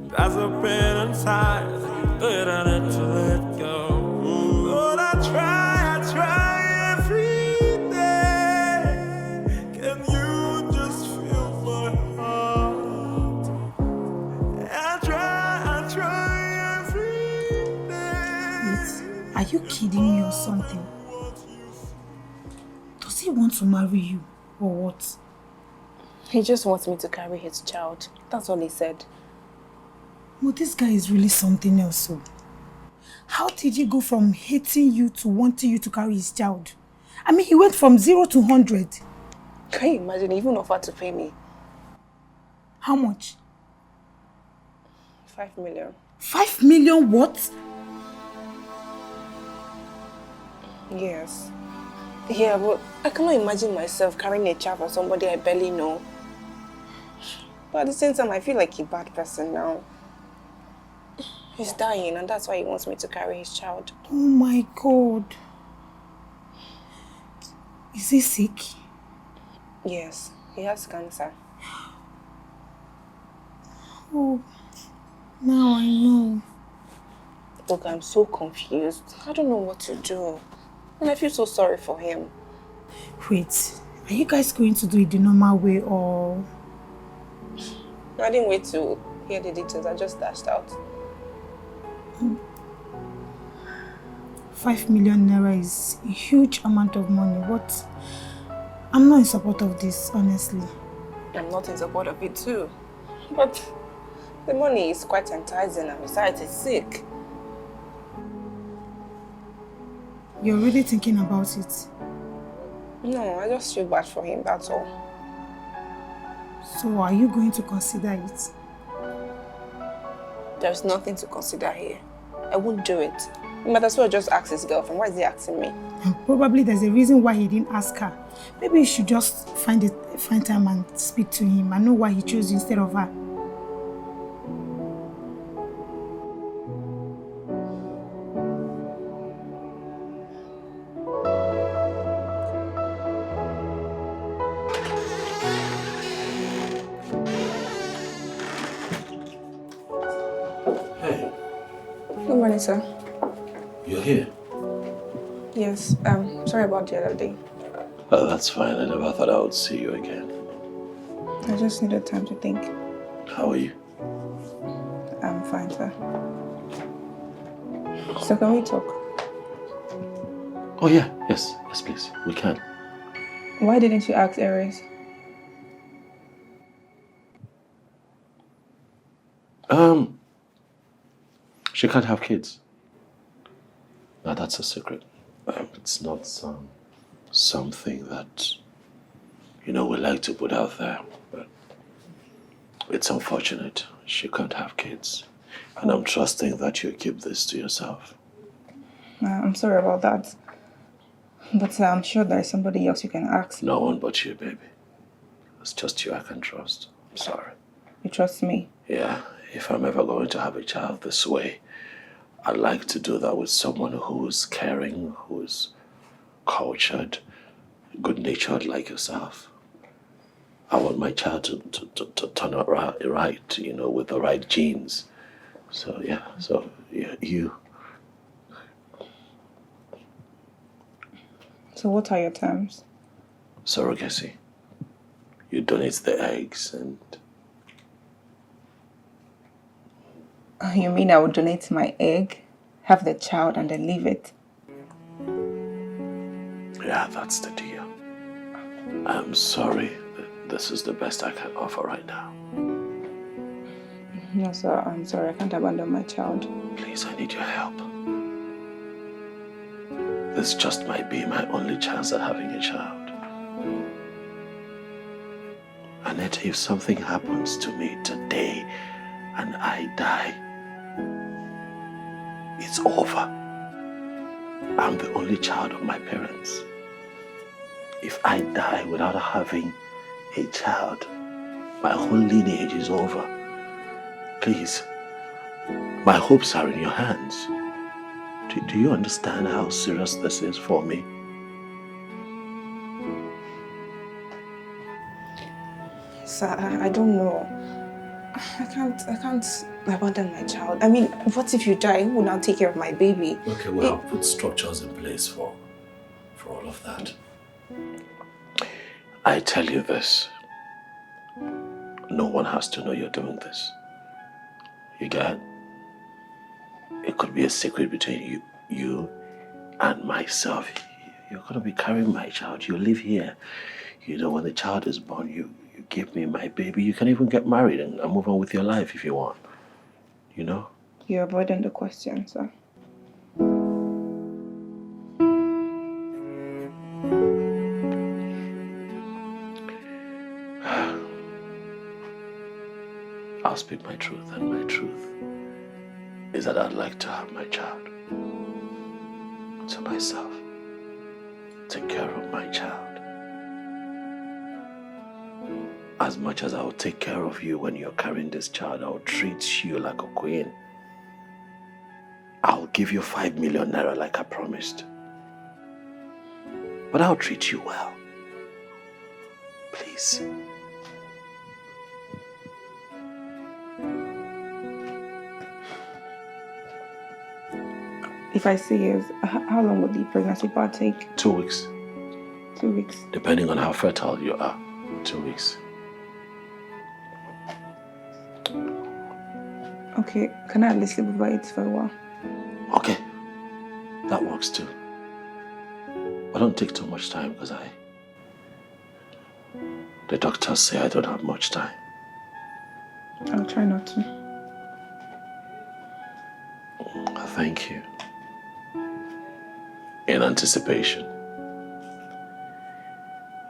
there's a pain inside that I need to let go. But I try every day. Can you just feel my heart? I try every day. Wait, are you kidding me or something? Does he want to marry you or what? He just wants me to carry his child. That's all he said. Well, this guy is really something else. So, how did he go from hating you to wanting you to carry his child? I mean, he went from 0 to 100. Can you imagine? He even offered to pay me. How much? 5 million. 5 million what? Yes. Yeah, but I cannot imagine myself carrying a child for somebody I barely know. But at the same time, I feel like a bad person now. He's dying, and that's why he wants me to carry his child. Oh my God. Is he sick? Yes, he has cancer. Oh, now I know. Look, I'm so confused. I don't know what to do. And I feel so sorry for him. Wait, are you guys going to do it the normal way or? I didn't wait to hear the details. I just dashed out. 5 million naira is a huge amount of money. What? I'm not in support of this, honestly. I'm not in support of it too. But the money is quite enticing, and besides, he's sick. You're really thinking about it? No, I just feel bad for him, that's all. So are you going to consider it? There's nothing to consider here. I won't do it. He might as well just ask his girlfriend. Why is he asking me? And probably there's a reason why he didn't ask her. Maybe you should just find time and speak to him and know why he chose you instead of her. Hey, Good morning, sir. you're here? Yes, sorry about the other day. Oh, that's fine. I never thought I would see you again. I just needed time to think. How are you? I'm fine, sir. So can we talk? Oh yeah, yes, please, we can. Why didn't you ask Aries? She can't have kids. Now that's a secret. It's not something that, we like to put out there, but it's unfortunate. She can't have kids. And I'm trusting that you keep this to yourself. I'm sorry about that. But I'm sure there's somebody else you can ask. No one but you, baby. It's just you I can trust. I'm sorry. You trust me? Yeah, if I'm ever going to have a child this way, I'd like to do that with someone who's caring, who's cultured, good-natured like yourself. I want my child to turn out right, with the right genes. So, yeah, you. So what are your terms? Surrogacy. You donate the eggs and... You mean I would donate my egg, have the child, and then leave it? Yeah, that's the deal. I'm sorry. This is the best I can offer right now. No, sir, I'm sorry. I can't abandon my child. Please, I need your help. This just might be my only chance at having a child. Annette, if something happens to me today and I die, it's over. I'm the only child of my parents. If I die without having a child, my whole lineage is over. Please, my hopes are in your hands. Do you understand how serious this is for me? Sir, I don't know. I can't abandon my child. I mean, what if you die? Who will now take care of my baby? Okay, well, I'll put structures in place for all of that. I tell you this. No one has to know you're doing this. You get it? It could be a secret between you and myself. You're going to be carrying my child. You live here. When the child is born, you give me my baby. You can even get married and move on with your life if you want. You're avoiding the question, sir. I'll speak my truth, and my truth is that I'd like to have my child to myself. Take care of my child. As much as I will take care of you when you're carrying this child, I'll treat you like a queen. I'll give you 5 million naira like I promised. But I'll treat you well. Please. If I say yes, how long will the pregnancy part take? 2 weeks. 2 weeks. Depending on how fertile you are. 2 weeks. Okay, can I at least live by it for a while? Okay. That works too. But don't take too much time because the doctors say I don't have much time. I'll try not to. Thank you. In anticipation.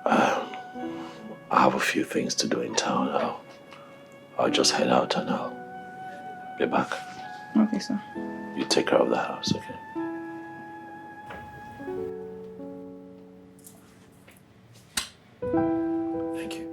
I have a few things to do in town. I'll just head out and I'll be back. Okay, sir. You take care of the house, okay? Thank you.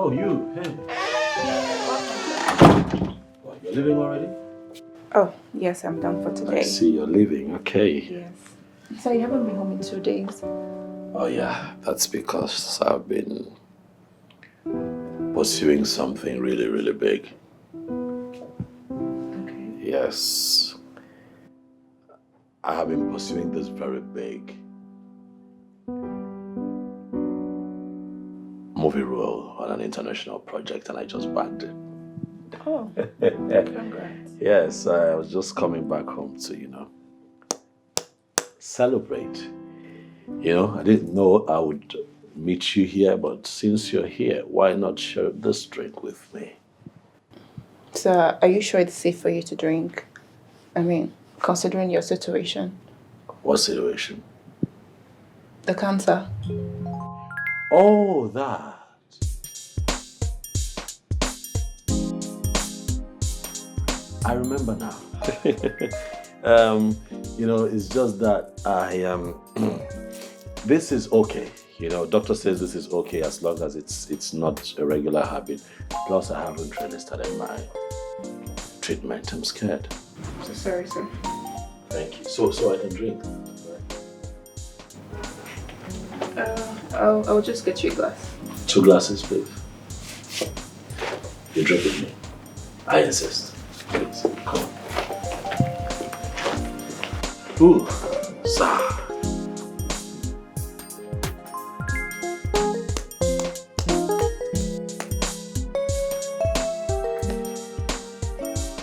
Oh, you, hey. What, you're leaving already? Oh, yes, I'm done for today. I see you're leaving, okay. Yes. So you haven't been home in 2 days? Oh yeah, that's because I've been pursuing something really, really big. Yes. I have been pursuing this very big movie role on an international project and I just bagged it. Oh, congrats. Yes, I was just coming back home to, celebrate. I didn't know I would meet you here, but since you're here, why not share this drink with me? So, are you sure it's safe for you to drink? I mean, considering your situation. What situation? The cancer. Oh, that. I remember now. It's just that I am. This is okay. Doctor says this is okay as long as it's not a regular habit. Plus, I haven't really started my treatment. I'm scared. So sorry, sir. Thank you. So I can drink. I'll just get you a glass. 2 glasses, please. You drink with me. I insist. Please, come on. Ooh, sir.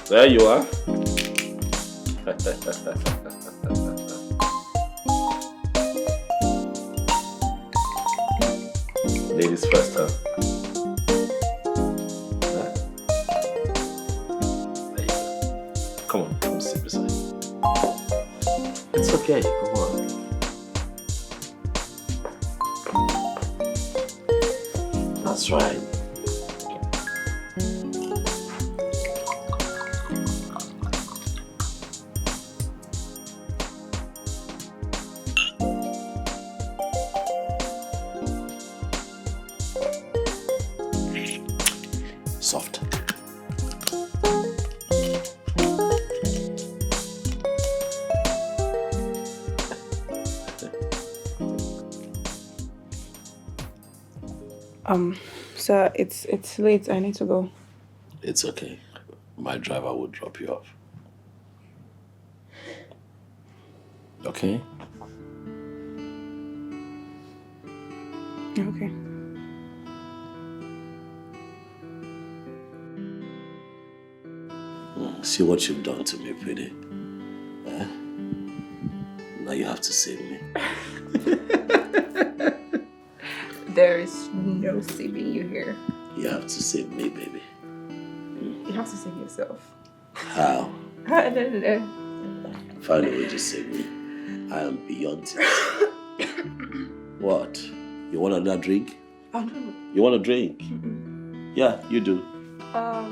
There you are. Ladies first, huh? There you go. Come sit beside me. It's okay, come on. That's right. Soft. Sir, it's late. I need to go. It's okay. My driver will drop you off. Okay? Okay. See what you've done to me, pretty. Eh? Now you have to save me. There is no saving you here. You have to save me, baby. You have to save yourself. How? I don't know. Find a way to save me. I am beyond it. What? You want another drink? Oh, no. You want a drink? Yeah, you do. I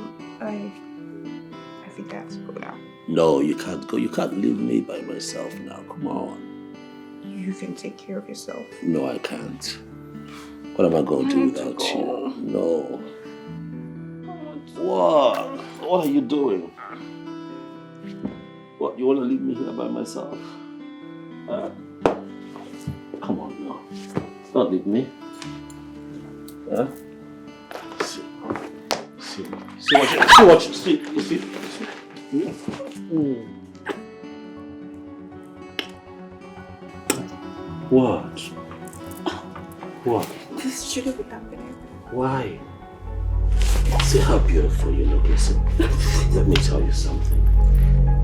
think I have to go now. No, you can't go. You can't leave me by myself now. Come on. You can take care of yourself. No, I can't. What am I going to do without you? No. What? What are you doing? What? You want to leave me here by myself? Come on now. Don't leave me. Huh? See what you see. What? What? This shouldn't be happening. Why? See how beautiful you look. Listen, let me tell you something.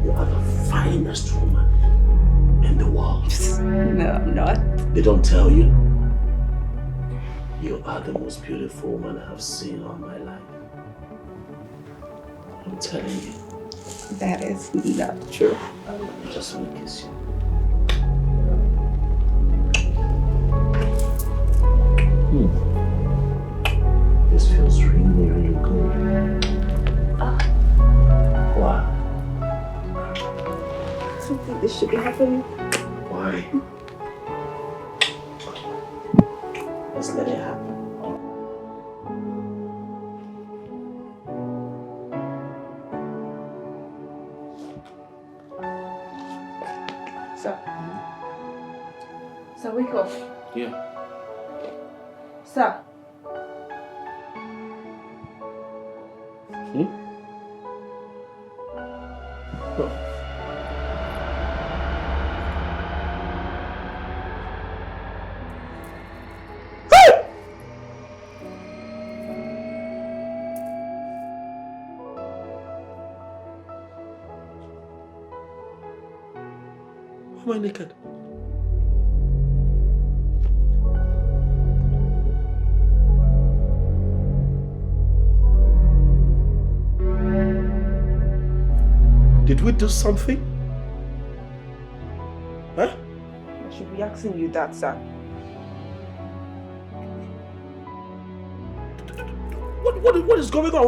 You are the finest woman in the world. No, I'm not. They don't tell you? You are the most beautiful woman I have seen all my life. I'm telling you. That is not true. I just want to kiss you. This feels really, really good. What? I don't think this should be happening. Why? Let's let it happen. Sir, wake up. Yeah. Sir. Am I naked? Did we do something? Huh? I should be asking you that, sir. What is going on?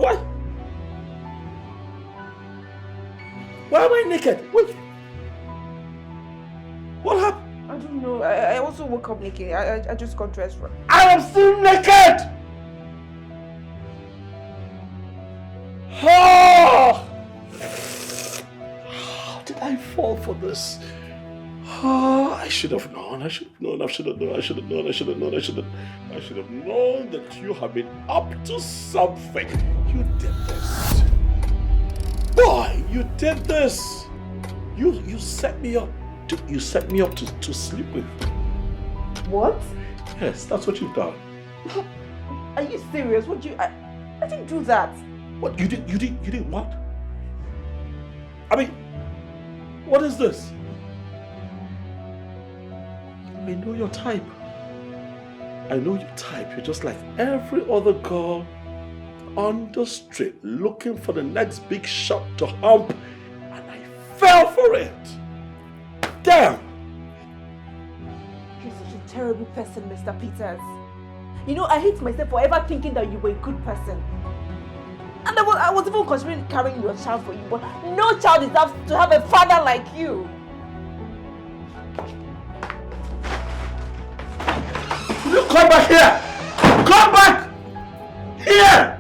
Why am I naked? What happened? I don't know. I also woke up naked. I just got dressed for. I am still naked! Oh! How did I fall for this? Oh, I should have known. I should have known that you have been up to something. You did this. Boy, you did this. You set me up. You set me up to sleep with. What? Yes, that's what you've done. Are you serious? What you? I didn't do that. What you did what? I mean, what is this? I know your type. I know your type. You're just like every other girl on the street looking for the next big shot to hump, and I fell for it. Damn! You're such a terrible person, Mr. Peters. You know, I hate myself for ever thinking that you were a good person. And I was even considering carrying your child for you, but no child deserves to have a father like you. You come back here! Come back! Here!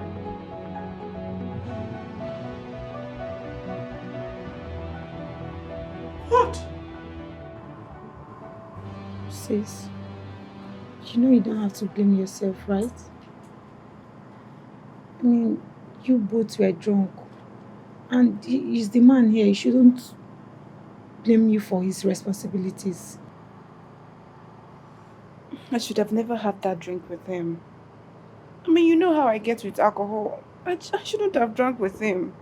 What? Sis, you know you don't have to blame yourself, right? I mean, you both were drunk. And he's the man here. He shouldn't blame you for his responsibilities. I should have never had that drink with him. I mean, you know how I get with alcohol. I shouldn't have drunk with him.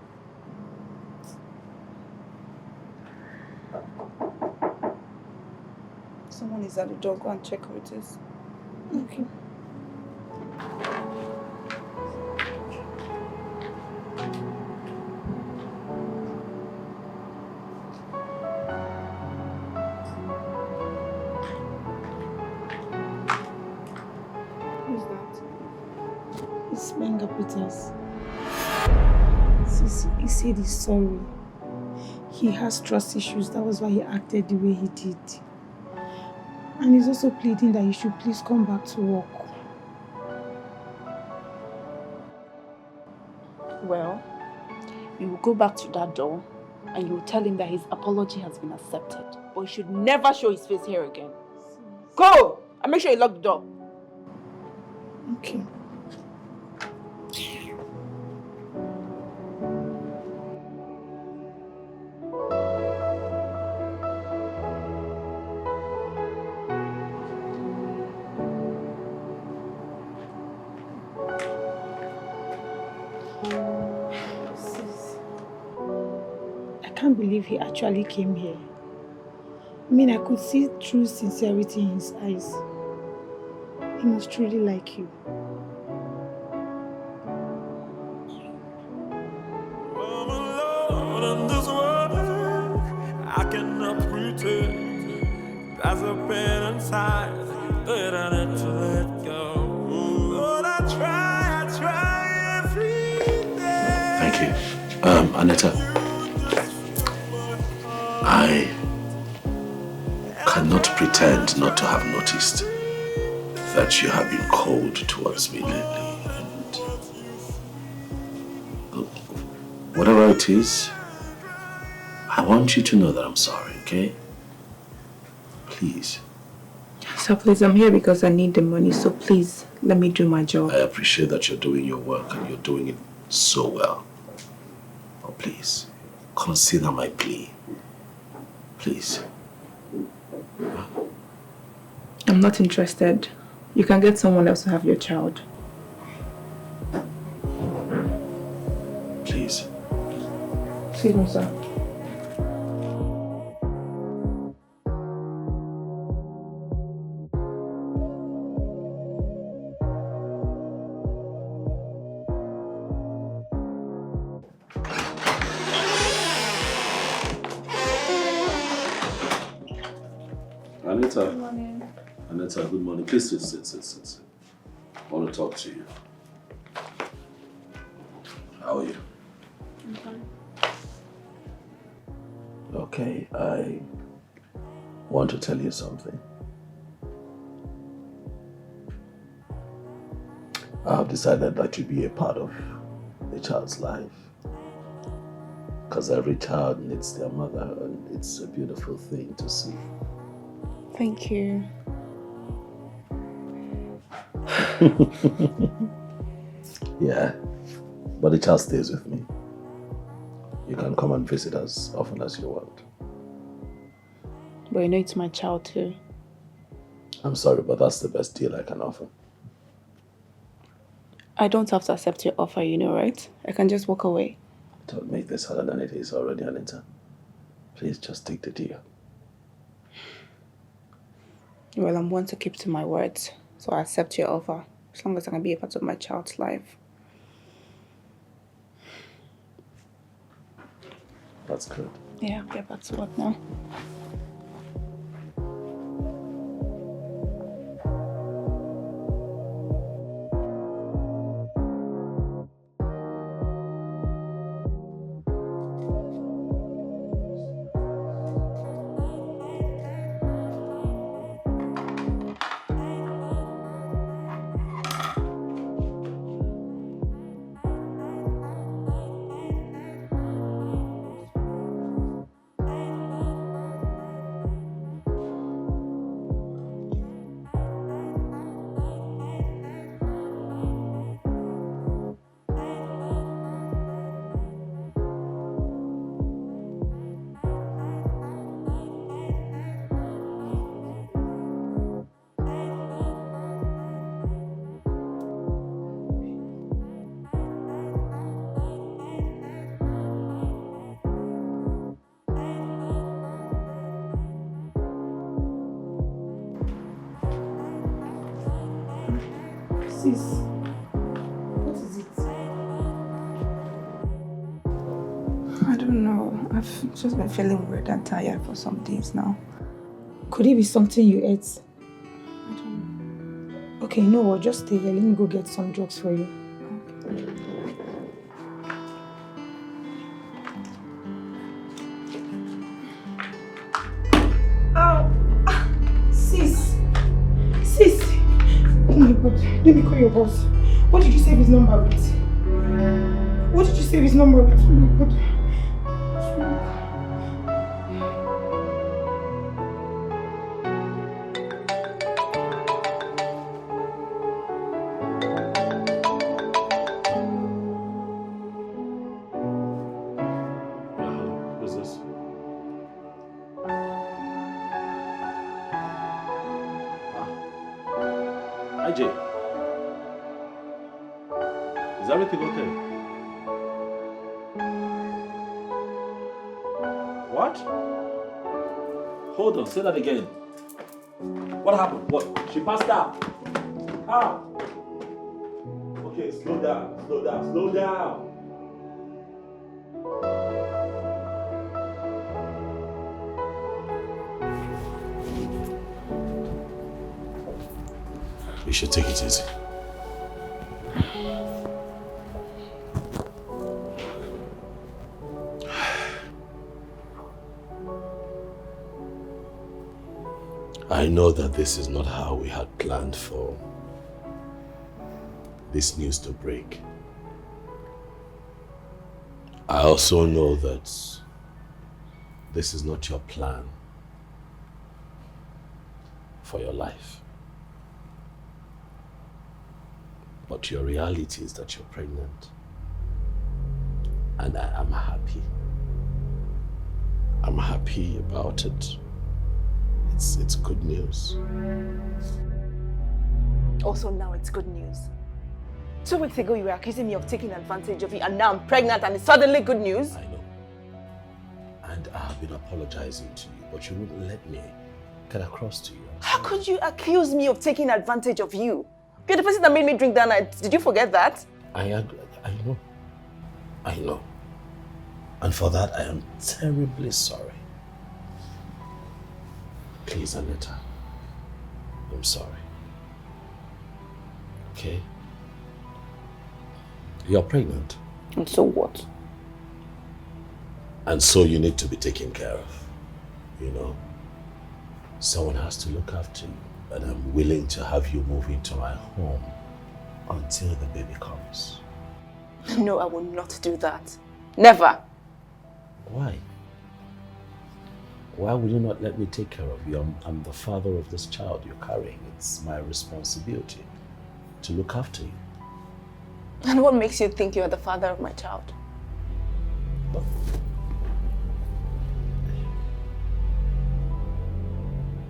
Someone is at the door. Go and check who it is. Okay. Who's that? It's Benga Peters. He said he's sorry. He has trust issues. That was why he acted the way he did. And he's also pleading that you should please come back to work. Well, you will go back to that door and you will tell him that his apology has been accepted. But you should never show his face here again. Go! And make sure you lock the door. Okay. I can't believe he actually came here. I mean, I could see true sincerity in his eyes. He must truly like you. I'm alone in this world. I cannot pretend. There's a pain inside that I need to let go. But I try every day. Thank you. Anita. I cannot pretend not to have noticed that you have been cold towards me lately. And whatever it is, I want you to know that I'm sorry, okay? Please. So please, I'm here because I need the money. So please, let me do my job. I appreciate that you're doing your work and you're doing it so well. But please, consider my plea. Please. I'm not interested. You can get someone else to have your child. Please. Excuse me, sir. Anita. Good morning. Anita, good morning. Please sit. I want to talk to you. How are you? I'm fine. Okay, I want to tell you something. I have decided that you be a part of a child's life. Because every child needs their mother, and it's a beautiful thing to see. Thank you. Yeah, but the child stays with me. You can come and visit as often as you want. But you know it's my child too. I'm sorry, but that's the best deal I can offer. I don't have to accept your offer, you know, right? I can just walk away. Don't make this harder than it is already, Anita. Please just take the deal. Well, I'm one to keep to my words, so I accept your offer, as long as I can be a part of my child's life. That's good. Yeah, I'll get back to work now. Sis, what is it? I don't know. I've just been feeling weird and tired for some days now. Could it be something you ate? I don't know. Okay, you know what? Just stay here. Let me go get some drugs for you. Ow! Sis! Sis! Oh my God. Let me call your boss. What did you save his number with? What did you save his number with? Oh my God. Who's this? IJ. Is everything okay? What? Hold on, say that again. What happened? What? She passed out. How? Okay, slow down. You should take it easy. I know that this is not how we had planned for this news to break. I also know that this is not your plan for your life. But your reality is that you're pregnant. And I am happy I'm happy about it. It's good news. Also now it's good news. 2 weeks ago you were accusing me of taking advantage of you, and now I'm pregnant and it's suddenly good news? I know. And I have been apologizing to you, but you wouldn't let me get across to you. How could you accuse me of taking advantage of you? You're the person that made me drink that night. Did you forget that? I know. I know. And for that, I am terribly sorry. Please, Anita. I'm sorry. Okay? You're pregnant. And so what? And so you need to be taken care of. You know? Someone has to look after you. And I'm willing to have you move into my home until the baby comes. No, I will not do that. Never. Why? Why would you not let me take care of you? I'm the father of this child you're carrying. It's my responsibility to look after you. And what makes you think you're the father of my child?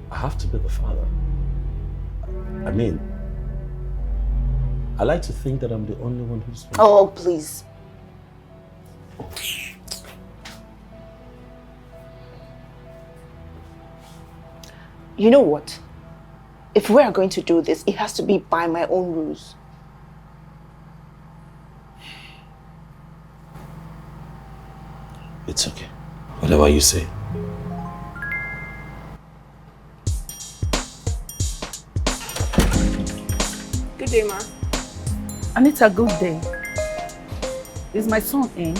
I have to be the father. I mean, I like to think that I'm the only one who's... Oh, please. You know what? If we are going to do this, it has to be by my own rules. It's okay. Whatever you say. Good day, ma. Anita, good day. Is my son in?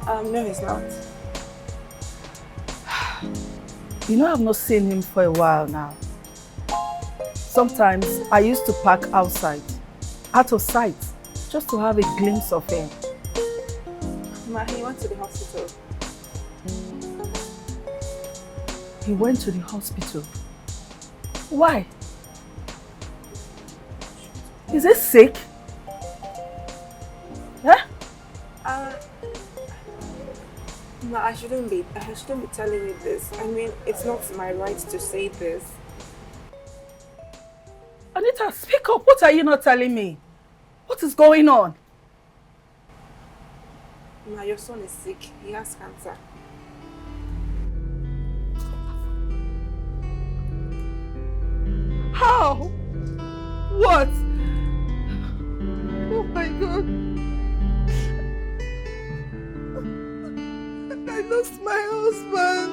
No, he's not. You know, I've not seen him for a while now. Sometimes I used to park outside, out of sight, just to have a glimpse of him. Ma, he went to the hospital. He went to the hospital. Why? Is he sick? Huh? Ma, I shouldn't be telling you this. I mean, it's not my right to say this. Anita, speak up. What are you not telling me? What is going on? Ma, your son is sick. He has cancer. How? What? Oh my God. I lost my husband.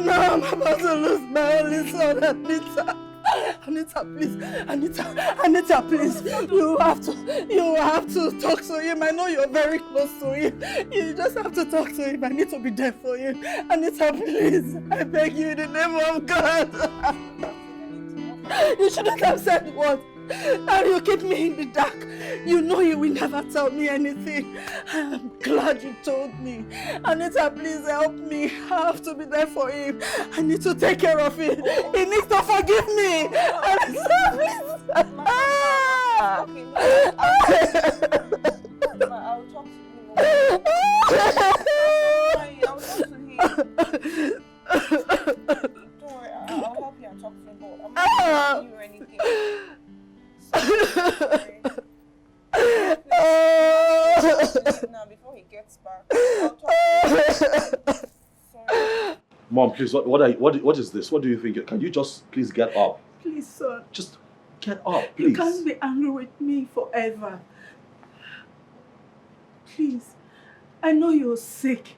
Now I'm about to lose my only son, Anita. Anita, please. Anita, please. You have to talk to him. I know you're very close to him. You just have to talk to him. I need to be there for him. Anita, please. I beg you in the name of God. You shouldn't have said what. Now you keep me in the dark. You know you will never tell me anything. I'm glad you told me. Anita, please help me. I have to be there for him. I need to take care of him. He needs to forgive me. Anita, please. Okay, I'll talk to him. I'll talk to him. Don't worry, I'll help you and talk to him. I'm not going to do anything. Now, before he gets back, I'll talk to him. Sorry. Mom, please, what is this? What do you think? Can you just please get up? Please, son. Just get up, please. You can't be angry with me forever. Please. I know you're sick.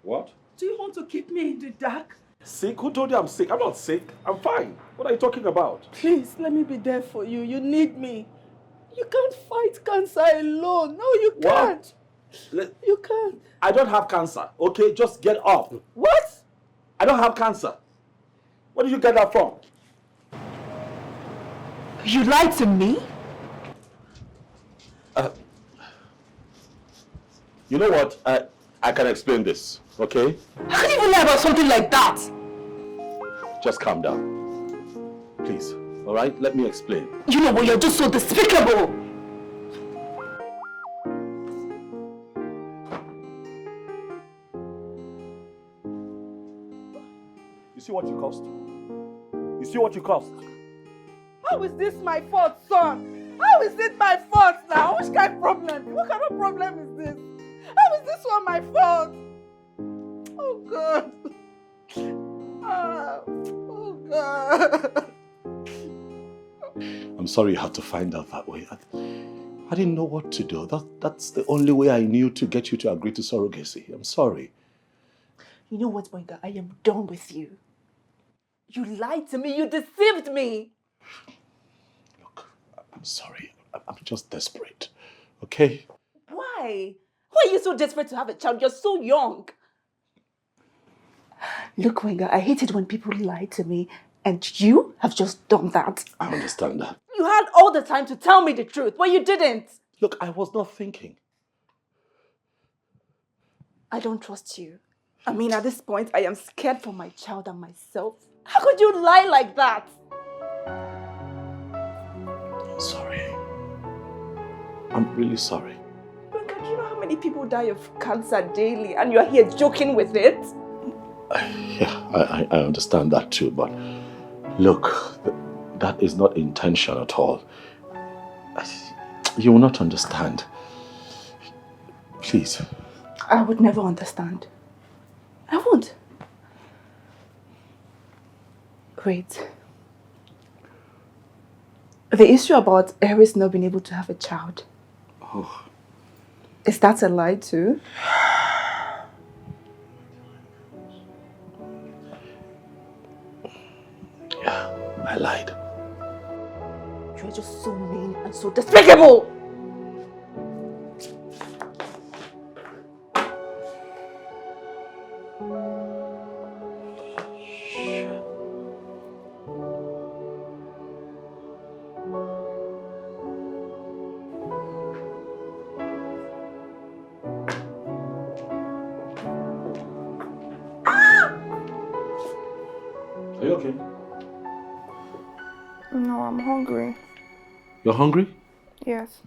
What? Do you want to keep me in the dark? Sick? Who told you I'm sick? I'm not sick. I'm fine. What are you talking about? Please, let me be there for you. You need me. You can't fight cancer alone. No, you can't. You can't. I don't have cancer, okay? Just get up. What? I don't have cancer. Where did you get that from? You lied to me? You know what? I can explain this, okay? How can you even lie about something like that? Just calm down. Please, all right? Let me explain. You know what? You're just so despicable. see what you cost? You see what you cost? How is this my fault, son? How is it my fault now? Which kind of problem? What kind of problem is this? How is this one my fault? Oh God. Oh God. I'm sorry you had to find out that way. I didn't know what to do. That's the only way I knew to get you to agree to surrogacy. I'm sorry. You know what, Boyga? I am done with you. You lied to me. You deceived me. Look, I'm sorry. I'm just desperate. Okay? Why? Why are you so desperate to have a child? You're so young. Look, Wenga, I hate it when people lie to me, and you have just done that. I understand that. You had all the time to tell me the truth, but you didn't. Look, I was not thinking. I don't trust you. I mean, at this point, I am scared for my child and myself. How could you lie like that? I'm sorry. I'm really sorry. Wenga, do you know how many people die of cancer daily, and you're here joking with it? Yeah, I understand that too, but look, that is not intention at all. You will not understand. Please. I would never understand. I won't. Wait. The issue about Eris not being able to have a child. Oh. Is that a lie too? Yeah, I lied. You're just so mean and so despicable! Are you okay? No, I'm hungry. You're hungry? Yes.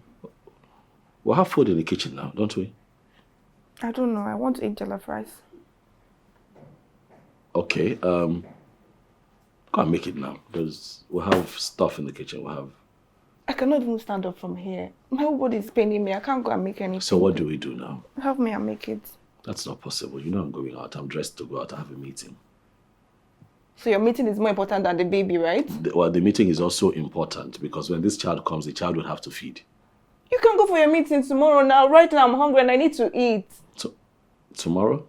We'll have food in the kitchen now, don't we? I don't know. I want to eat jollof rice. Okay, go and make it now, because we'll have stuff in the kitchen. We'll have... I cannot even stand up from here. My whole body is paining me. I can't go and make anything. So what do we do now? Help me and make it. That's not possible. You know I'm going out. I'm dressed to go out. I have a meeting. So your meeting is more important than the baby, right? The meeting is also important because when this child comes, the child will have to feed. You can go for your meeting tomorrow now. Right now I'm hungry and I need to eat. So, tomorrow?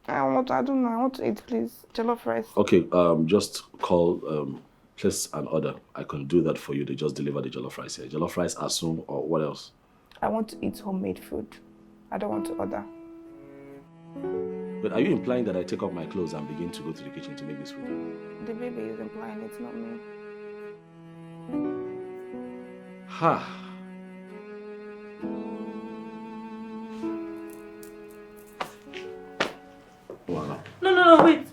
I don't know. I want to eat, please. Jollof rice. Okay, just call, place an order. I can do that for you. They just deliver the jollof rice here. Jollof rice, assume, or what else? I want to eat homemade food. I don't want to order. But are you implying that I take off my clothes and begin to go to the kitchen to make this food? The baby is implying it's not me. Ha! Wow. No, wait.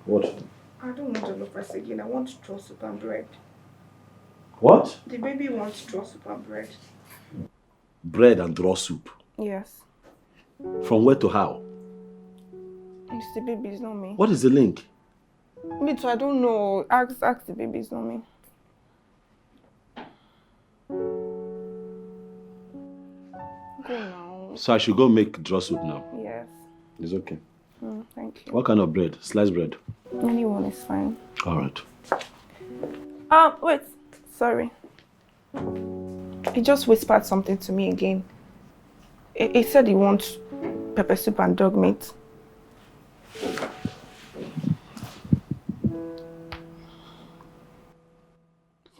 What? I don't want jollof rice again. I want straw soup and bread. What? The baby wants straw soup and bread. Bread and draw soup. Yes. From where to how? It's the baby, it's not me. What is the link? Me too, I don't know. Ask the baby, it's not me. Go now. So I should go make draw soup now? Yes. It's okay. Thank you. What kind of bread? Sliced bread? Anyone is fine. All right. Wait. Sorry. He just whispered something to me again. He said he wants pepper soup and dog meat.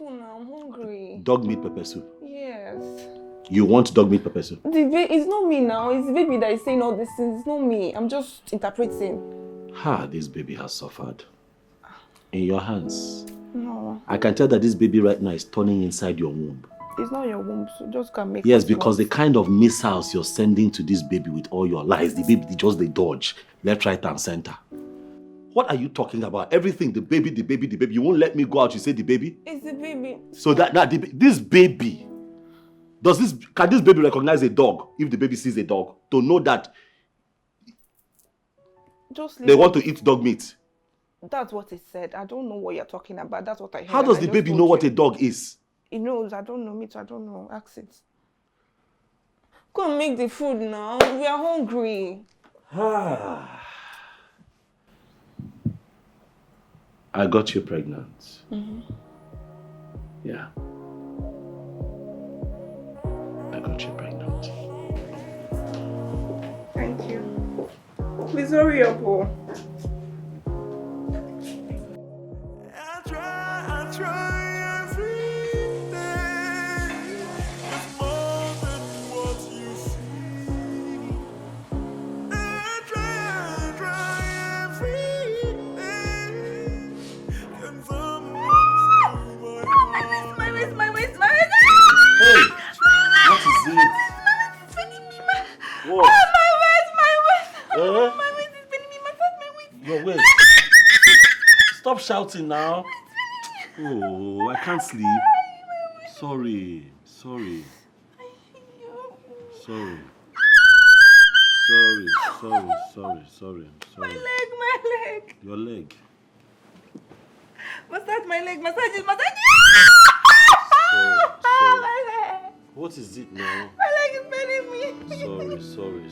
Oh, now I'm hungry. Dog meat pepper soup? Yes. You want dog meat pepper soup? It's not me now. It's the baby that is saying all these things. It's not me. I'm just interpreting. This baby has suffered. In your hands. No. I can tell that this baby right now is turning inside your womb. It's not your womb, so just go and make Yes, it because worse. the kind of missiles you're sending to this baby with all your lies, the baby just they dodge left, right, and center. What are you talking about? Everything, the baby. You won't let me go out, you say the baby? It's the baby. So this baby, can this baby recognize a dog if the baby sees a dog? To know that Just leave They it. want to eat dog meat. That's what he said. I don't know what you're talking about. That's what I heard. How does the baby know what a dog is? He knows. I don't know. Me too. I don't know. Ask it. Go and make the food now. We are hungry. I got you pregnant. Mm-hmm. Yeah. I got you pregnant. Thank you. Please hurry up, oh. I try every day. It's more than what you see. I try every day. Can someone steal my heart? My waist. Hey! What is it? It's spinning me, What? my waist. Eh? My waist is spinning me, my waist. Your waist. Stop shouting now. Oh, I can't sleep. Sorry. Sorry. My leg. Your leg. Massage my leg. Massage it. Sorry. My leg. What is it now? My leg is spinning me. Sorry.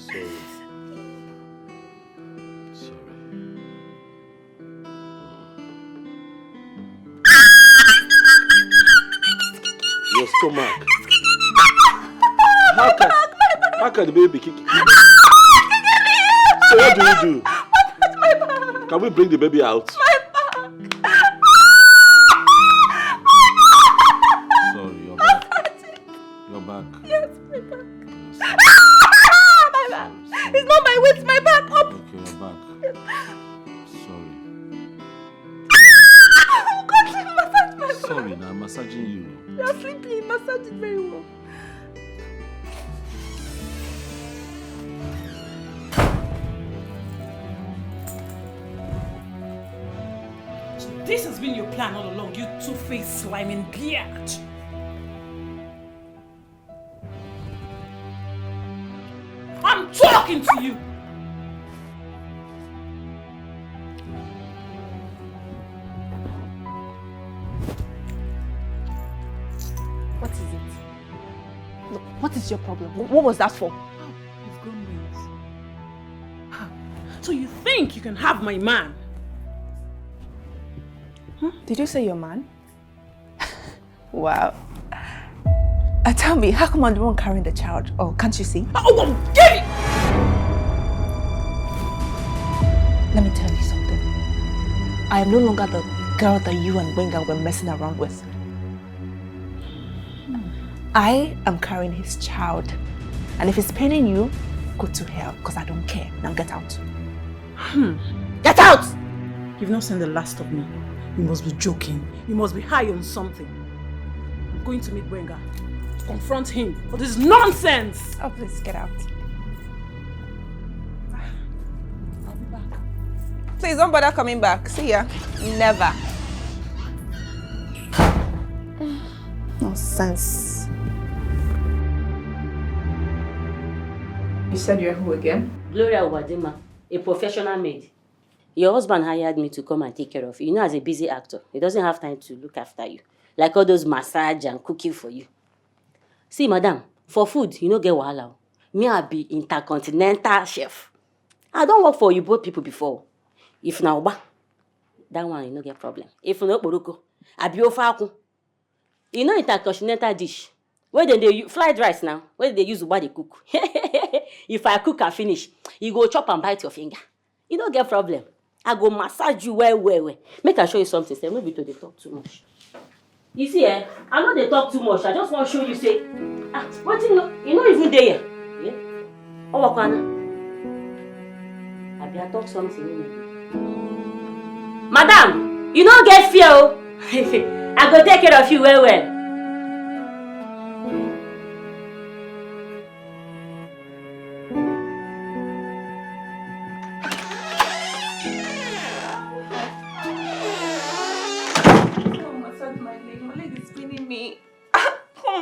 Your stomach. How can the baby kick you? So what do we do? My back. Can we bring the baby out? My back. Sorry, your back. Your back. Yes, my back. My back. It's not my waist, my back. Up. Okay, your back. Sorry. Massage my back. Sorry, now I'm massaging you. You're sleeping. Massage it very well. This has been your plan all along, you two-faced sliming beard. I'm talking to you. What is it? Look, what is your problem? What was that for? You've gone mad. So you think you can have my man? Did you say your man? Wow. Tell me, how come I'm the one carrying the child? Oh, can't you see? Oh, get it! Let me tell you something. I am no longer the girl that you and Wenga were messing around with. I am carrying his child. And if it's paining you, go to hell, because I don't care. Now get out. Get out! You've not seen the last of me. You must be joking. You must be high on something. I'm going to meet Wenga. Confront him for this nonsense. Oh, please, get out. I'll be back. Please, don't bother coming back. See ya. Never. Nonsense. You said you're who again? Gloria Wadima, a professional maid. Your husband hired me to come and take care of you. You know, as a busy actor, he doesn't have time to look after you. Like all those massage and cooking for you. See, madam, for food, you no get wahala. Me, I be intercontinental chef. I don't work for you both people before. If na uba, that one, you no get problem. If no poroko, I be ofaku. You know intercontinental dish. Where they fried rice now? Where they use uba they cook? If I cook and finish, you go chop and bite your finger. You don't get problem. I go massage you well. Make I show you something. Say, maybe to dey talk too much. You see, I know they talk too much. I just want to show you, say, what you know even there. Yeah? Oh, Wakana. I be talk something. Madam, you don't get fear. I go take care of you well.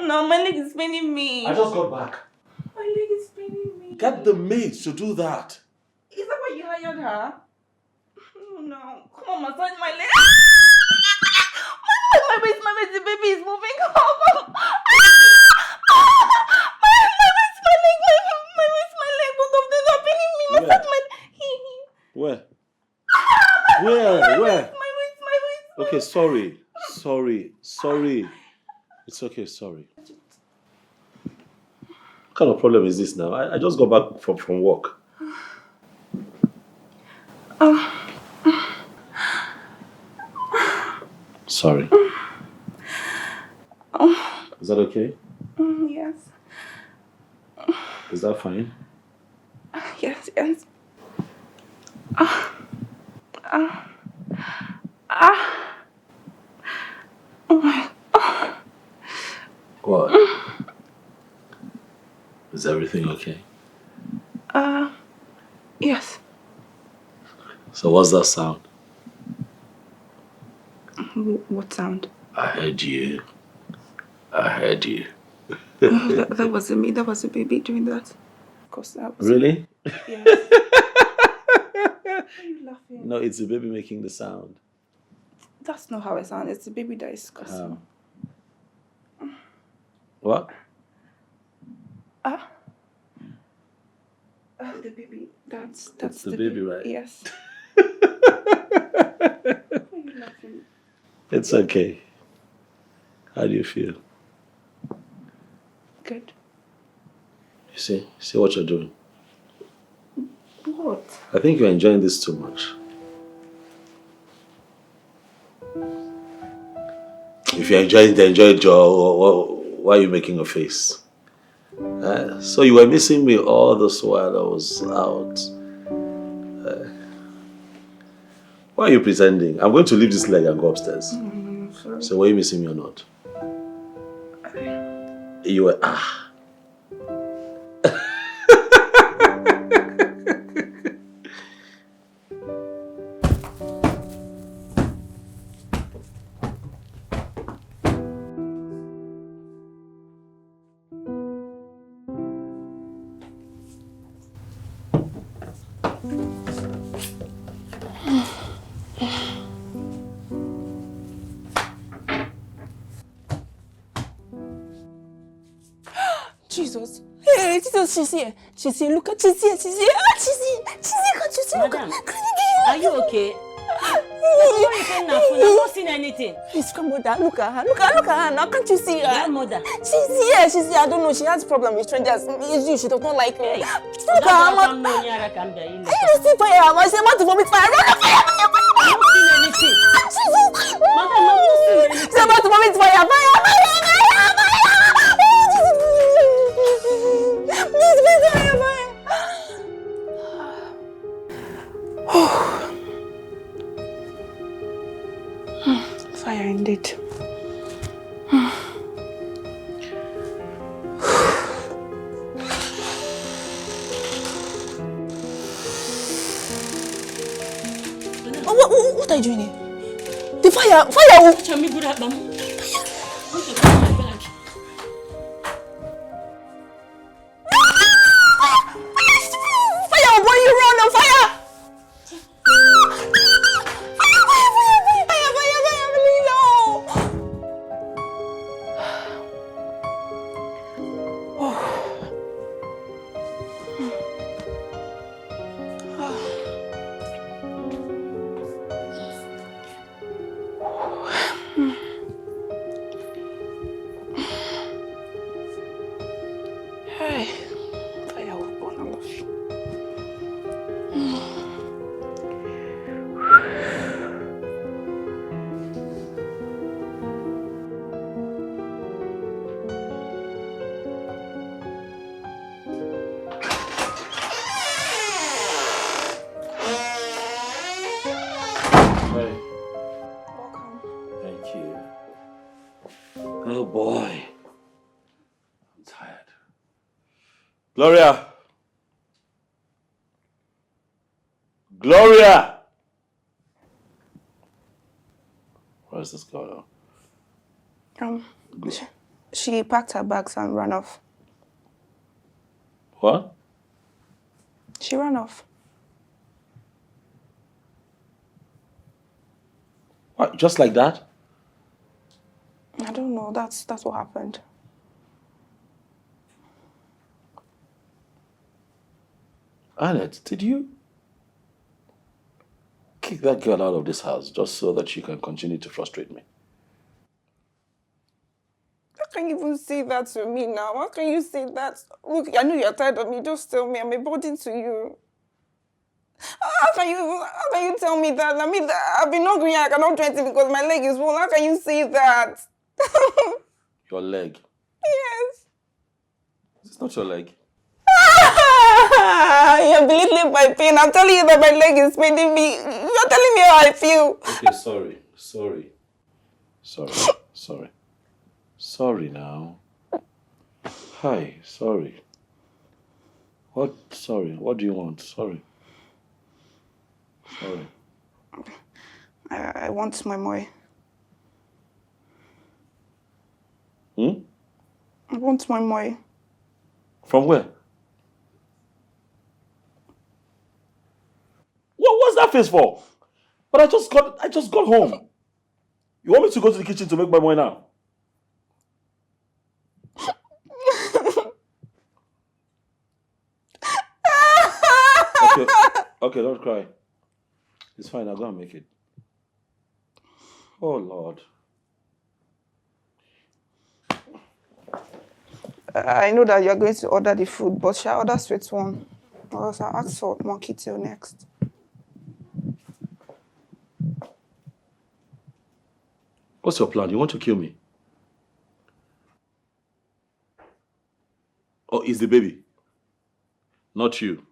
No, my leg is spinning me. I just got back. My leg is spinning me. Get the maid to do that. Is that why you hired her? Come now. Come on, massage my leg. My waist, the baby is moving. Come on. My waist, my leg. Both of them are pinning me. Massage my Where? My waist. Okay, sorry. It's okay, sorry. What kind of problem is this now? I just got back from work. Sorry. Is that okay? Yes. Is that fine? Yes. What? Is everything okay? Yes. So what's that sound? What sound? I heard you. That wasn't me. That was the baby doing that. Of course, that was. Really? Yes. Why are you laughing? No, it's the baby making the sound. That's not how it sounds. It's the baby that is cussing. What? The baby. That's the baby, right? Yes. Why are you laughing? It's okay. How do you feel? Good. You see what you're doing? What? I think you're enjoying this too much. If you're enjoying it, enjoy it, Joe. Why are you making a face? So you were missing me all this while I was out. Why are you pretending? I'm going to leave this leg and go upstairs. Sorry. So were you missing me or not? You were Jesus. Hey, Jesus, she's here. Look at, she's here. She's here. Can't you see? Madam, are you okay? I'm not seeing anything. Please come with that. Look at her now. Can't you see her? Grandmother. She's here. I don't know. She has a problem with strangers. She does not like me. Hey, Look at her. You see fire. I say, want to vomit fire. Run the fire. I'm not seeing anything. Madam, I'm not seeing anything. She's about to vomit fire. Fire indeed. What are you doing here? The fire! Fire, boy, you run on fire! Oh boy. I'm tired. Gloria! Where's this girl now? She packed her bags and ran off. What? She ran off. What, just like that? I don't know. That's what happened. Annette, did you kick that girl out of this house just so that she can continue to frustrate me? How can you even say that to me now? How can you say that? Look, I know you're tired of me. Just tell me. I'm a burden to you. How can you tell me that? I mean, I've been hungry. I cannot do anything because my leg is swollen. How can you say that? Your leg? Yes. It's not your leg. You're belittling my pain. I'm telling you that my leg is paining me. You're telling me how I feel. Okay, sorry now. Hi, sorry. What? Sorry. What do you want? Sorry. I want my moi. I want my moi. From where? What's that face for? But I just got home. You want me to go to the kitchen to make my moi now? Okay, don't cry. It's fine, I'll go and make it. Oh, Lord. I know that you're going to order the food, but shall I order sweet one? Or else I'll ask for monkey tail next. What's your plan? You want to kill me? Oh, it's the baby. Not you.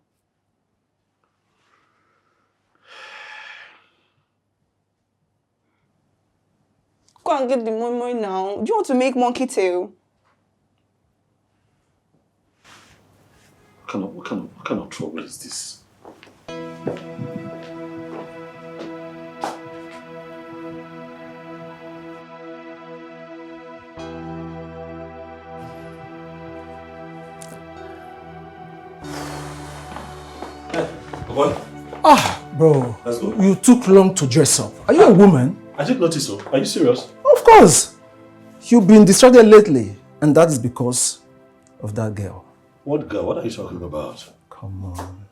Go and get the moi moi now. Do you want to make monkey tail? What kind of trouble is this? What? Bro, Let's go. you took long to dress up. Are you a woman? I didn't notice so. Are you serious? Of course. You've been distracted lately, and that is because of that girl. What girl? What are you talking about? Come on.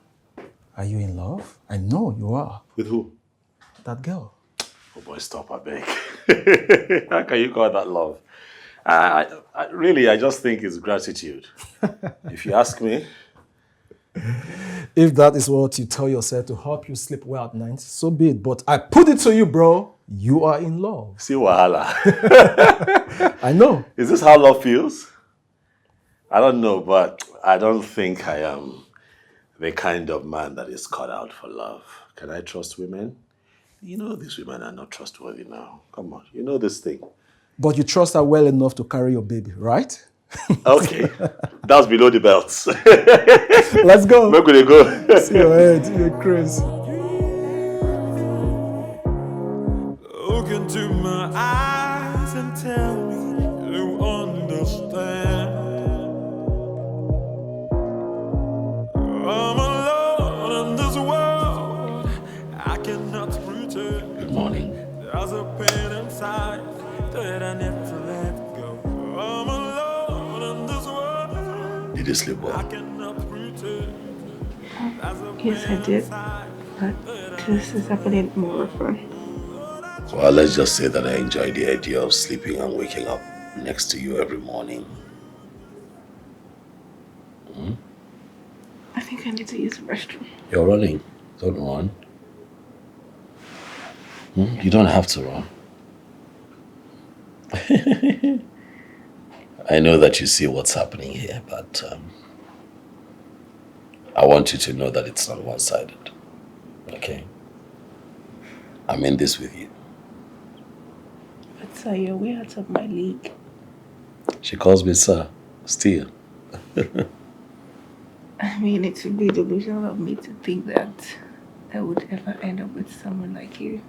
Are you in love? I know you are. With who? That girl. Oh boy, stop, I beg. How can you call that love? I just think it's gratitude. If you ask me. If that is what you tell yourself to help you sleep well at night, so be it. But I put it to you, bro. You are in love. See wahala. I know. Is this how love feels? I don't know, but I don't think I am the kind of man that is cut out for love. Can I trust women? You know these women are not trustworthy now. Come on, you know this thing. But you trust her well enough to carry your baby, right? Okay, that's below the belts. Let's go. Where could they go? See your head, you're crazy. Look into my eyes and tell me you understand. I'm alone in this world. I cannot pretend. Good morning. There's a pain inside that I need to let go. I'm alone in this world. Did you sleep well? I cannot pretend. Yes, I did. But this is happening more often. Well, let's just say that I enjoy the idea of sleeping and waking up next to you every morning. I think I need to use the restroom. You're running. Don't run. You don't have to run. I know that you see what's happening here, but I want you to know that it's not one-sided. Okay? I'm in this with you. But sir, you're way out of my league. She calls me sir, still. I mean, it would be delusional of me to think that I would ever end up with someone like you.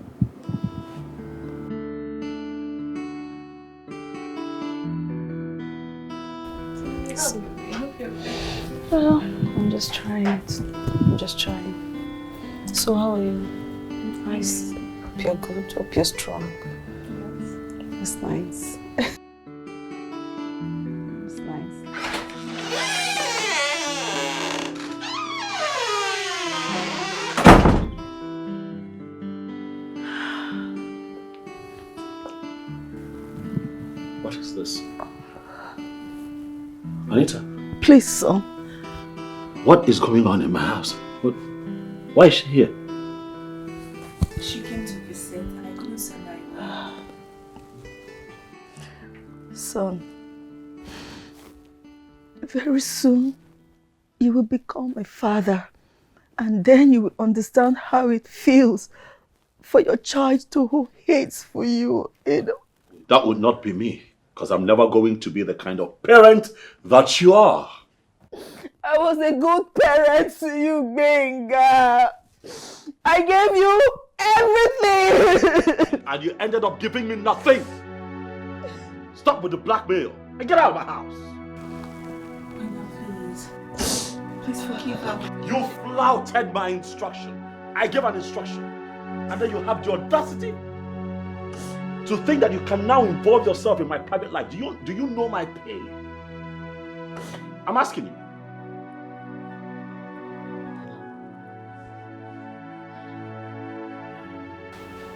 Well, I'm just trying. So how are you? Nice. Hope you're good. Hope you're strong. It's nice. It's nice. What is this? Anita? Please, son. What is going on in my house? Why is she here? She came to visit and I couldn't send her away. Son, very soon you will become a father, and then you will understand how it feels for your child to who hates for you, you know. That would not be me, because I'm never going to be the kind of parent that you are. I was a good parent to you, Benga. I gave you everything. And you ended up giving me nothing. Stop with the blackmail and get out of my house. Please. Please forgive her. You flouted my instruction. I gave an instruction. And then you have the audacity to think that you can now involve yourself in my private life. Do you know my pain? I'm asking you.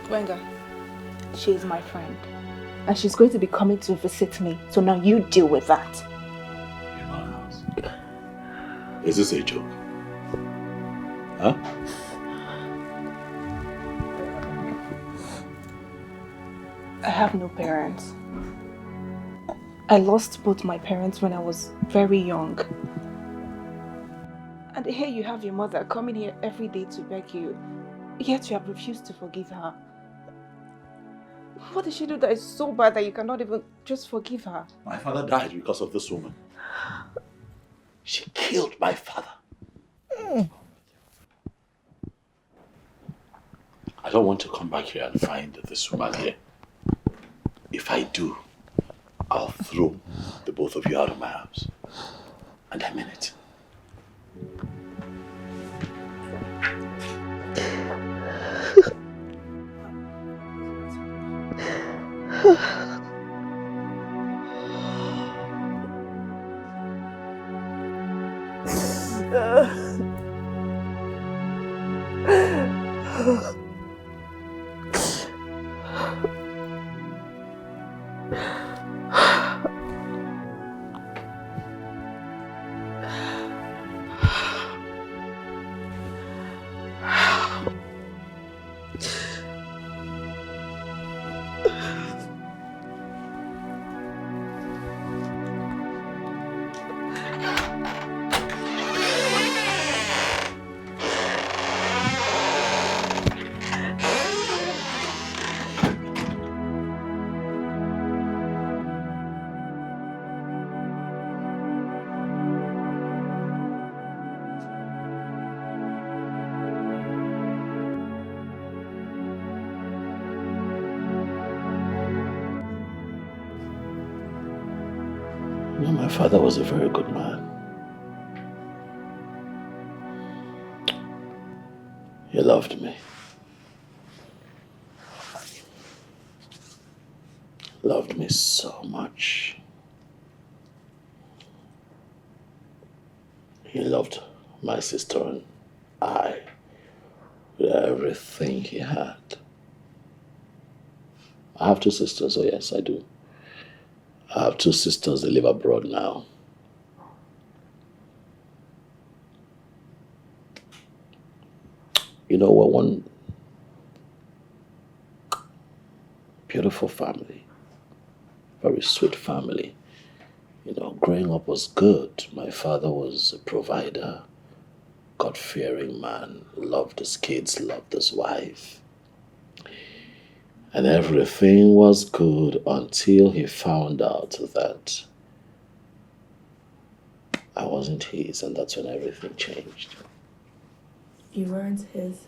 Wenga, she is my friend. And she's going to be coming to visit me. So now you deal with that. In my house. Is this a joke? Huh? I have no parents. I lost both my parents when I was very young. And here you have your mother coming here every day to beg you, yet you have refused to forgive her. What did she do that is so bad that you cannot even just forgive her? My father died because of this woman. She killed my father. I don't want to come back here and find this woman here. If I do, I'll throw the both of you out of my house. And I mean it. No, my father was a very good man. He loved me. Loved me so much. He loved my sister and I with everything he had. I have two sisters, oh yes, I do. I have two sisters, they live abroad now. You know, we're one beautiful family, very sweet family. You know, growing up was good. My father was a provider, God-fearing man, loved his kids, loved his wife. And everything was good until he found out that I wasn't his, and that's when everything changed. You weren't his.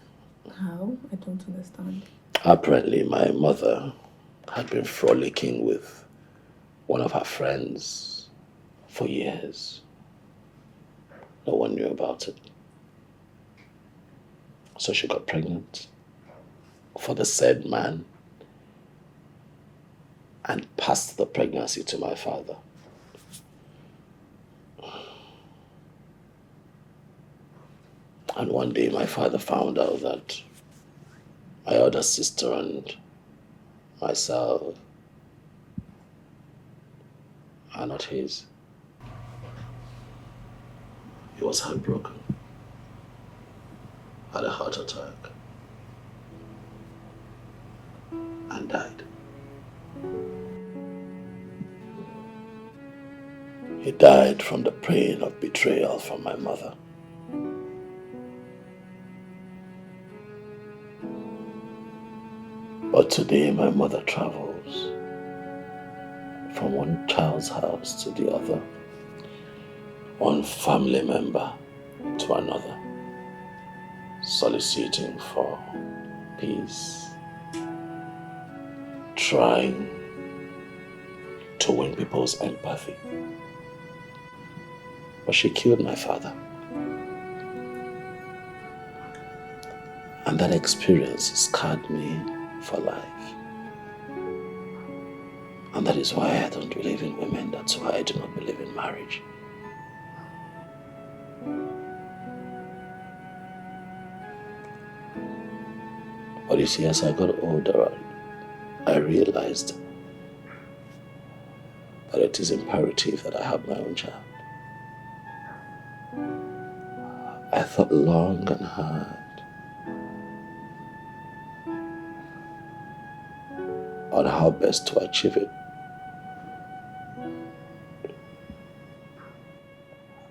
How? I don't understand. Apparently, my mother had been frolicking with one of her friends for years. No one knew about it. So she got pregnant. for the said man and passed the pregnancy to my father. And one day my father found out that my other sister and myself are not his. He was heartbroken, had a heart attack, and died. He died from the pain of betrayal from my mother. But today my mother travels from one child's house to the other, one family member to another, soliciting for peace, trying to win people's empathy. But she killed my father. And that experience scarred me for life. And that is why I don't believe in women. That's why I do not believe in marriage. But you see, as I got older, I realized that it is imperative that I have my own child. I thought long and hard on how best to achieve it.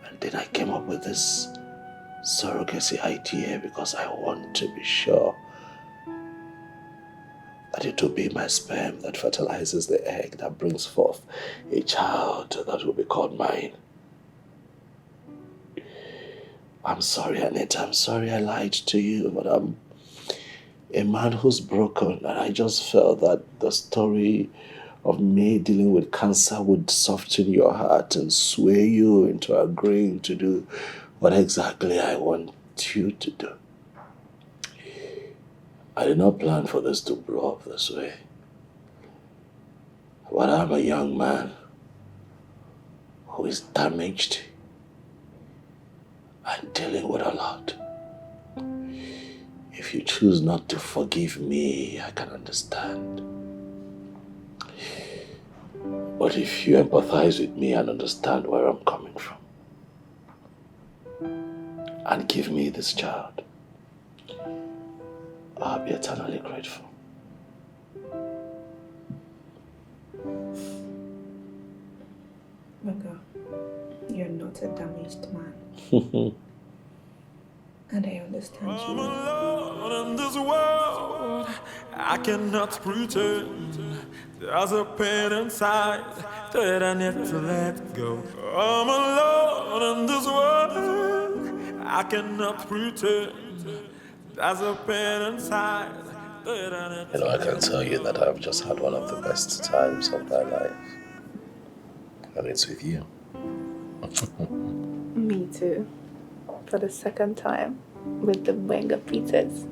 And then I came up with this surrogacy idea because I want to be sure that it will be my sperm that fertilizes the egg that brings forth a child that will be called mine. I'm sorry, Anita, I'm sorry I lied to you, but I'm a man who's broken, and I just felt that the story of me dealing with cancer would soften your heart and sway you into agreeing to do what exactly I want you to do. I did not plan for this to blow up this way. But I'm a young man who is damaged and dealing with a lot. If you choose not to forgive me, I can understand. But if you empathize with me and understand where I'm coming from, and give me this child, I'll be eternally grateful. Mega, you're not a damaged man. And I understand you. I'm alone in this world. I cannot pretend. There's a pain inside that I need to let go. I'm alone in this world. I cannot pretend. There's a pain inside that I need to let go. I can tell you that I've just had one of the best times of my life. And it's with you. Me too. For the second time with the Benga Peters.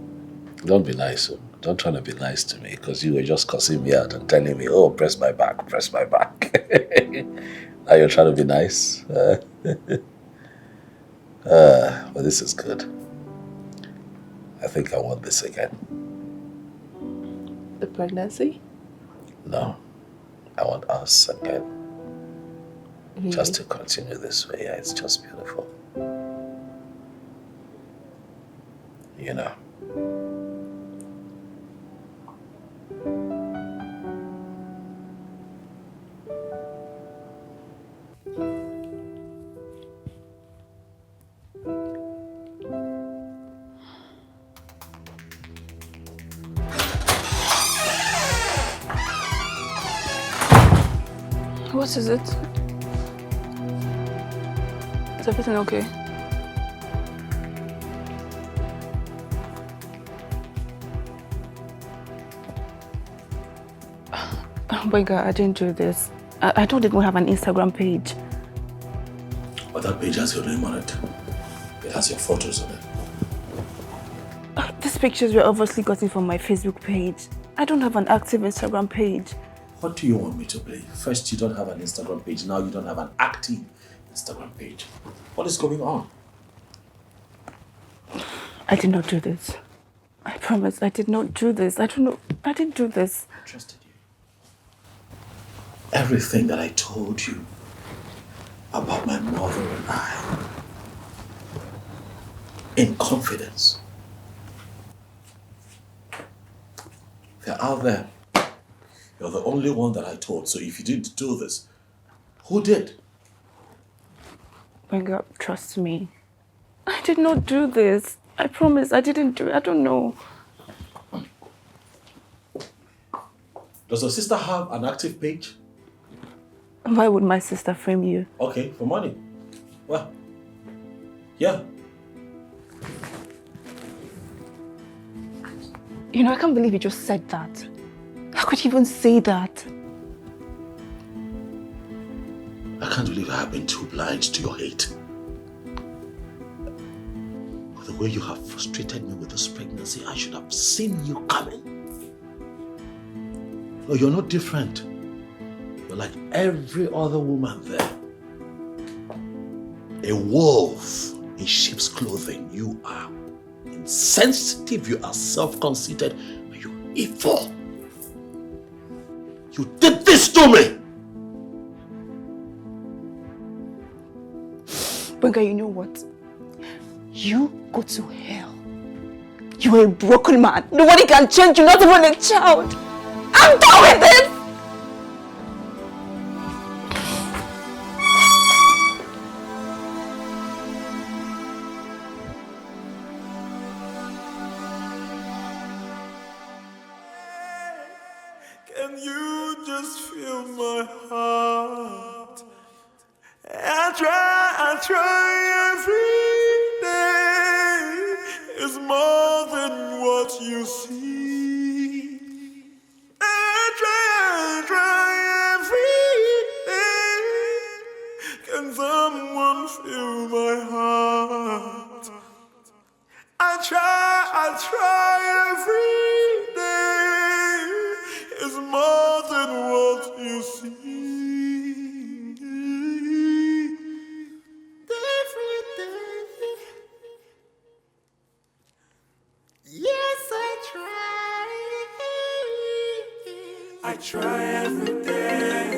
Don't be nice. Don't try to be nice to me because you were just cussing me out and telling me, oh, press my back, press my back. Now you're trying to be nice. But this is good. I think I want this again. The pregnancy? No, I want us again. Really? Just to continue this way. Yeah, it's just beautiful. You know. What is it? Is everything okay? Benga, I didn't do this. I don't even have an Instagram page. But that page has your name on it. It has your photos on it. This pictures were obviously gotten from my Facebook page. I don't have an active Instagram page. What do you want me to believe? First, you don't have an Instagram page. Now you don't have an active Instagram page. What is going on? I did not do this. I promise I did not do this. I don't know. I didn't do this. I trusted you. Everything that I told you about my mother and I, in confidence, they're out there. You're the only one that I told. So if you didn't do this, who did? Benga, trust me. I did not do this. I promise I didn't do it. I don't know. Does your sister have an active page? Why would my sister frame you? Okay, for money. Well, yeah. You know, I can't believe you just said that. How could you even say that? I can't believe I have been too blind to your hate. The way you have frustrated me with this pregnancy, I should have seen you coming. No, you're not different. You're like every other woman there. A wolf in sheep's clothing. You are insensitive, you are self-conceited, and you're evil. You did this to me! Benga, you know what? You go to hell. You are a broken man. Nobody can change you, not even a child. I'm done with this! Can you just feel my heart? I try every day. It's more than what you see. I try every day. Can someone feel my heart? I try every day. It's more than what you see. Every day. Yes, I try. I try every day.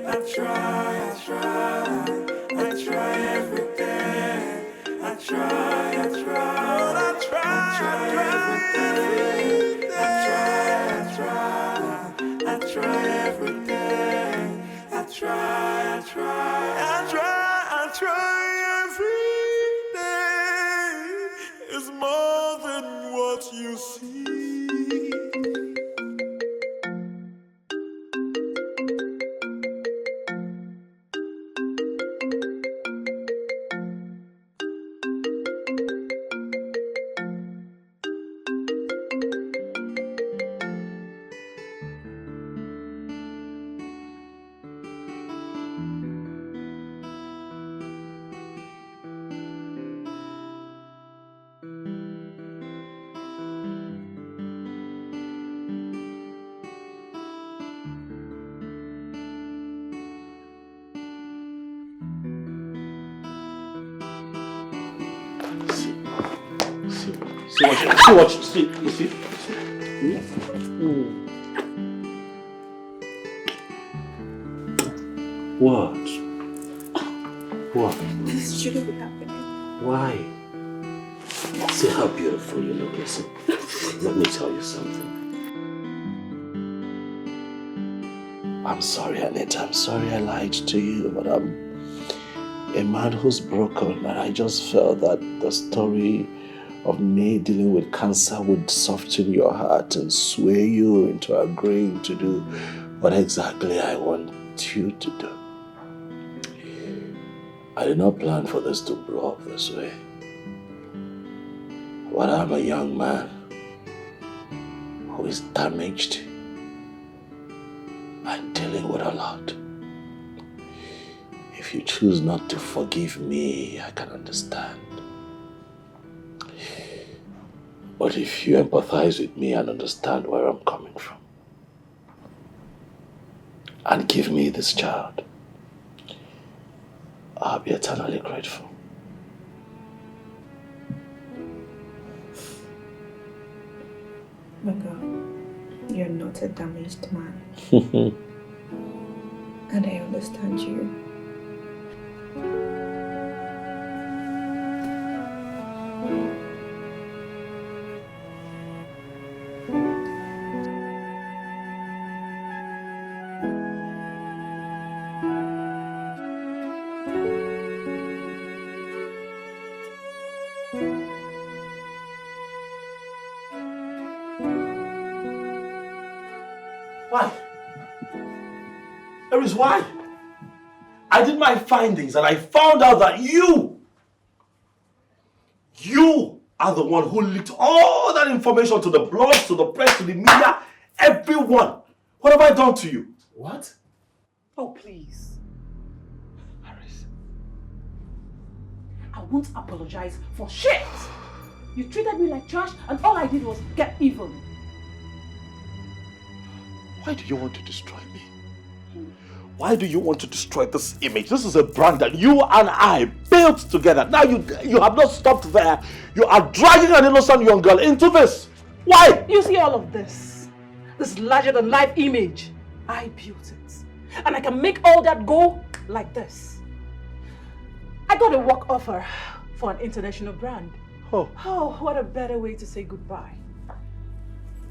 I try every day. I try every day. I try every day. I try every day. It's more than what you see. See? What? This shouldn't be happening. Why? See how beautiful you look. Listen, let me tell you something. I'm sorry, Annette. I'm sorry I lied to you, but I'm a man who's broken, and I just felt that the story of me dealing with cancer would soften your heart and sway you into agreeing to do what exactly I want you to do. I did not plan for this to blow up this way. But I'm a young man who is damaged and dealing with a lot. If you choose not to forgive me, I can understand. But if you empathize with me and understand where I'm coming from, and give me this child, I'll be eternally grateful. Benga, you're not a damaged man. And I understand you. Why? There is why. I did my findings and I found out that you are the one who leaked all that information to the blogs, to the press, to the media, everyone. What have I done to you? What? Oh, please. Harris. I won't apologize for shit. You treated me like trash and all I did was get even. Why do you want to destroy me? Why do you want to destroy this image? This is a brand that you and I built together. Now you have not stopped there. You are dragging an innocent young girl into this. Why? You see all of this? This larger-than-life image. I built it. And I can make all that go like this. I got a work offer for an international brand. Oh, what a better way to say goodbye.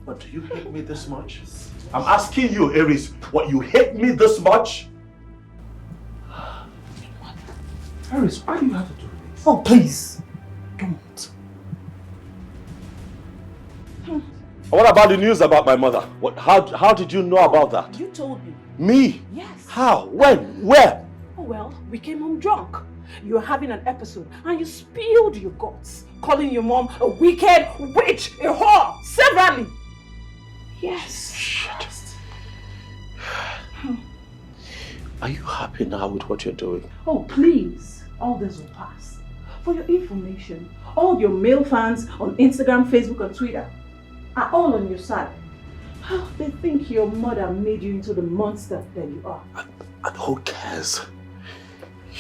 but do you hate me this much? I'm asking you, Aries, what, you hate me this much? Aries, why do you have to do this? Oh, please. Don't. What about the news about my mother? How did you know about that? You told me. Me? Yes. How? When? Where? Oh, well, we came home drunk. You were having an episode and you spilled your guts, calling your mom a wicked witch, a whore, severally. Yes. Shit. Are you happy now with what you're doing? Oh, please. All this will pass. For your information, all your male fans on Instagram, Facebook, and Twitter are all on your side. They think your mother made you into the monster that you are. And who cares?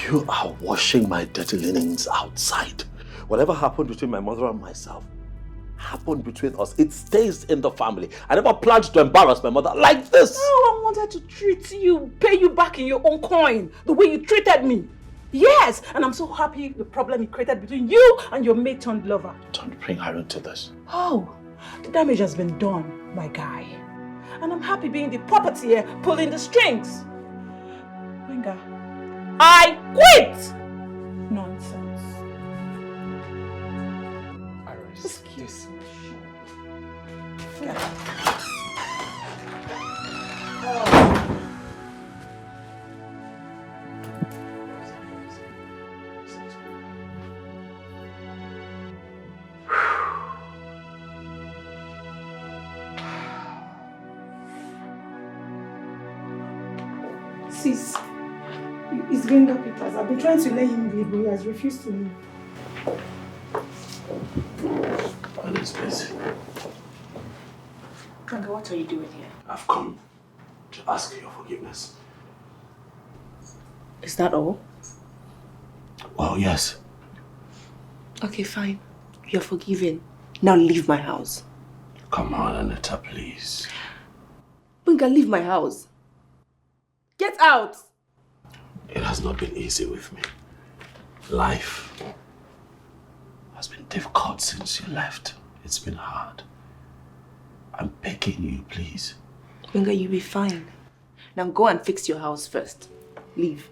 You are washing my dirty linens outside. Whatever happened between my mother and myself happened between us. It stays in the family. I never planned to embarrass my mother like this. No, I wanted to treat you, pay you back in your own coin, the way you treated me. Yes, and I'm so happy the problem it created between you and your mate-turned-lover. Don't bring her into this. Oh, the damage has been done, my guy. And I'm happy being the puppeteer pulling the strings. Wenga, I quit! Nonsense. Iris, excuse me. Sis, it's Benga Peters. I've been trying to let him leave, but he has refused to leave. Elizabeth, Benga, what are you doing here? I've come to ask your forgiveness. Is that all? Well, yes. Okay, fine. You're forgiven. Now leave my house. Come on, Anita, please. Benga, leave my house. Get out! It has not been easy with me. Life has been difficult since you left. It's been hard. I'm begging you, please. Benga, you'll be fine. Now go and fix your house first. Leave.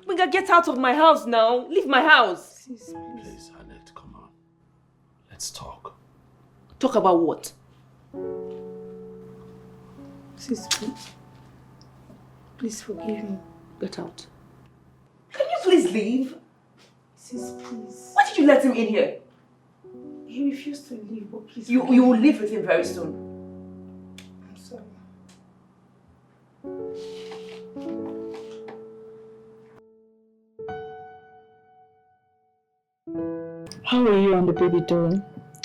Benga, get out of my house now. Leave my house. Please, Annette, come on. Let's talk. Talk about what? Sis, please. Please forgive me. Get out. Can you please leave? Sis, please. Why did you let him in here? He refused to leave, but please. You will leave with him very soon. I'm sorry. How are you and the baby doing?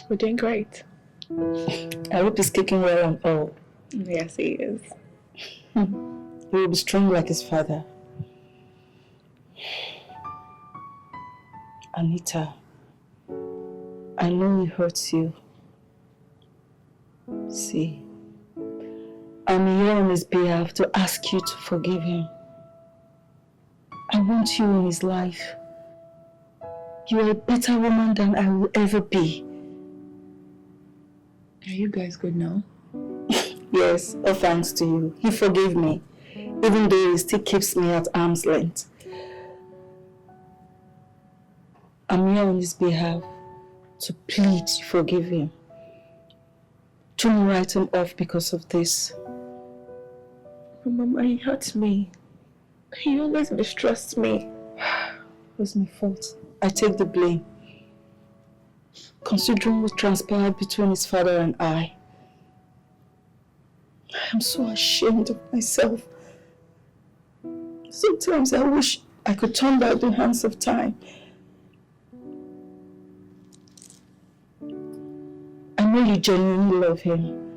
We're doing great. I hope he's kicking well and all. Yes, he is. He will be strong like his father. Anita, I know he hurts you. See, I'm here on his behalf to ask you to forgive him. I want you in his life. You are a better woman than I will ever be. Are you guys good now? Yes, all thanks to you. He forgave me, even though he still keeps me at arm's length. I'm here on his behalf to plead to forgive him. Don't write him off because of this. But Mama, he hurt me. He always mistrusts me. It was my fault. I take the blame. Considering what transpired between his father and I am so ashamed of myself. Sometimes I wish I could turn back the hands of time. I know you genuinely love him.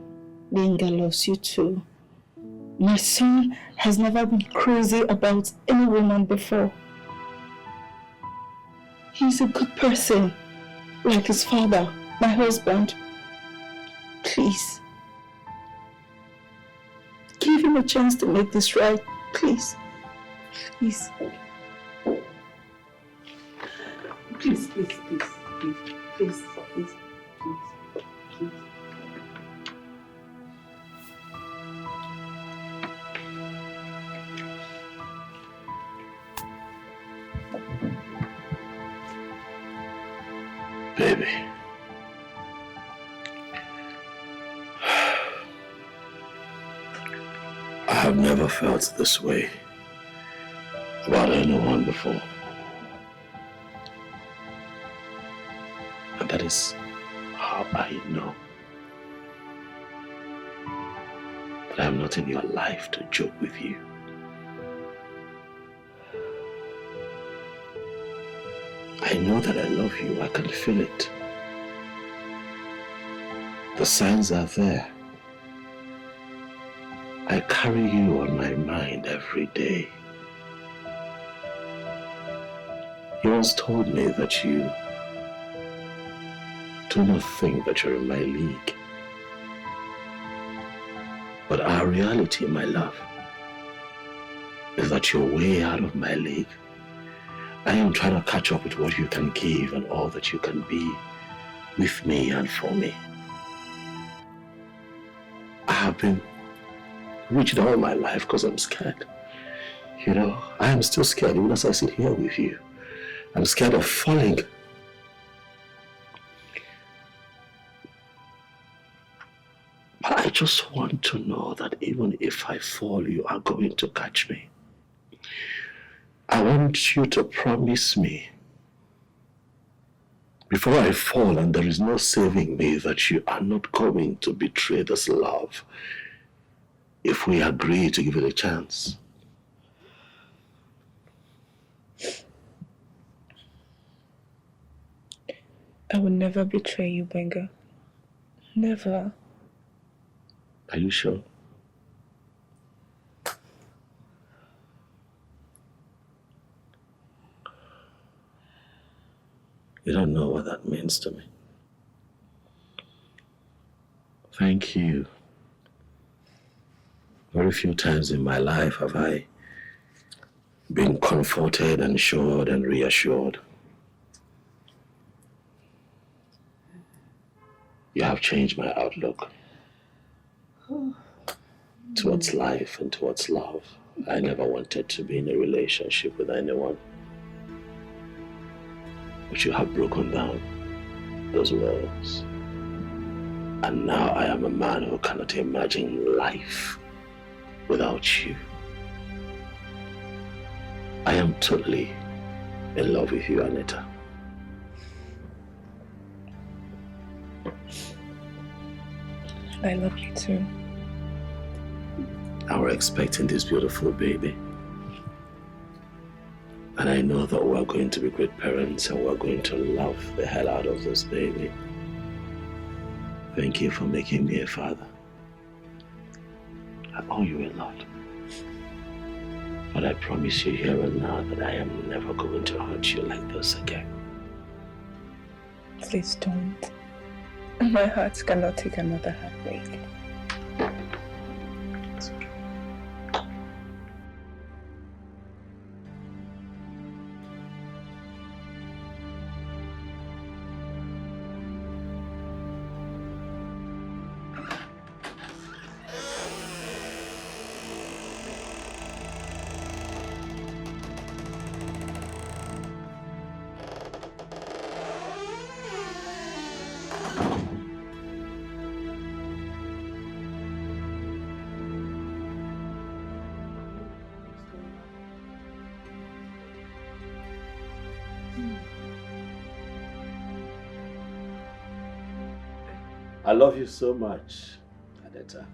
Benga loves you too. My son has never been crazy about any woman before. He's a good person, like his father, my husband. Please, give him a chance to make this right, please. Please. Please, please, please, please, please, please, please. Baby. I have never felt this way about anyone before. And that is how I know that I am not in your life to joke with you. I know that I love you. I can feel it. The signs are there. I carry you on my mind every day. You once told me that you do not think that you're in my league. But our reality, my love, is that you're way out of my league. I am trying to catch up with what you can give and all that you can be with me and for me. I have been rigid all my life because I'm scared. You know, I am still scared even as I sit here with you. I'm scared of falling. But I just want to know that even if I fall, you are going to catch me. I want you to promise me before I fall and there is no saving me that you are not going to betray this love if we agree to give it a chance. I will never betray you, Benga. Never. Are you sure? You don't know what that means to me. Thank you. Very few times in my life have I been comforted and assured and reassured. You have changed my outlook towards life and towards love. I never wanted to be in a relationship with anyone. But you have broken down those walls. And now I am a man who cannot imagine life without you. I am totally in love with you, Anita. I love you too. And we're expecting this beautiful baby. And I know that we're going to be great parents and we're going to love the hell out of this baby. Thank you for making me a father. I owe you a lot. But I promise you here and now that I am never going to hurt you like this again. Please don't. My heart cannot take another heartbreak. I love you so much, Adetta.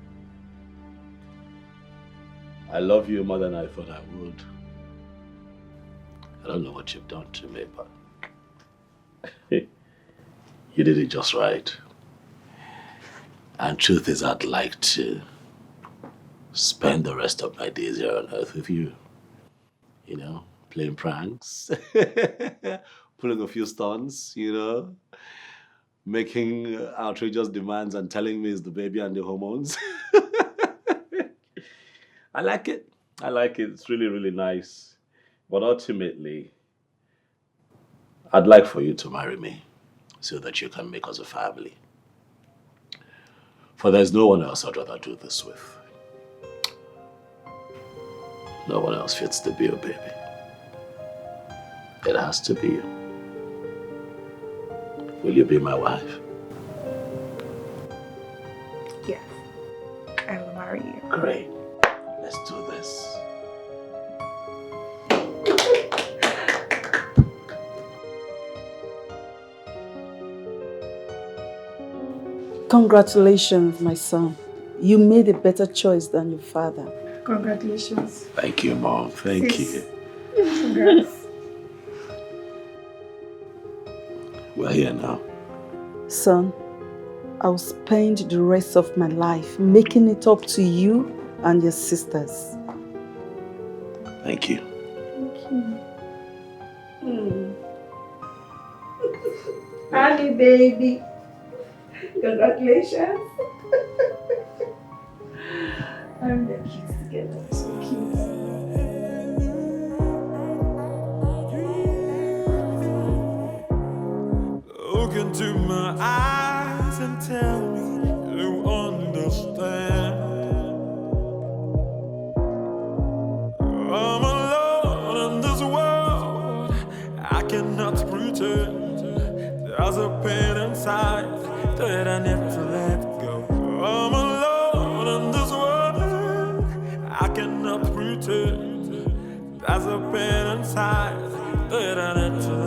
I love you more than I thought I would. I don't know what you've done to me, but you did it just right. And truth is, I'd like to spend the rest of my days here on earth with you. You know, playing pranks, pulling a few stunts, you know, making outrageous demands and telling me it's the baby and the hormones. I like it. I like it. It's really, really nice. But ultimately, I'd like for you to marry me so that you can make us a family. For there's no one else I'd rather do this with. No one else fits the bill, baby. It has to be you. Will you be my wife? Yes, I will marry you. Great. Let's do this. Congratulations, my son. You made a better choice than your father. Congratulations. Thank you, Mom. Thank you. Congrats. We're here now. Son, I'll spend the rest of my life making it up to you and your sisters. Thank you. Honey, baby. Congratulations. And the kids together. So cute. Look into my eyes and tell me you understand. I'm alone in this world. I cannot pretend. There's a pain inside that I need to let go. I'm alone in this world. I cannot pretend. There's a pain inside that I need to let go.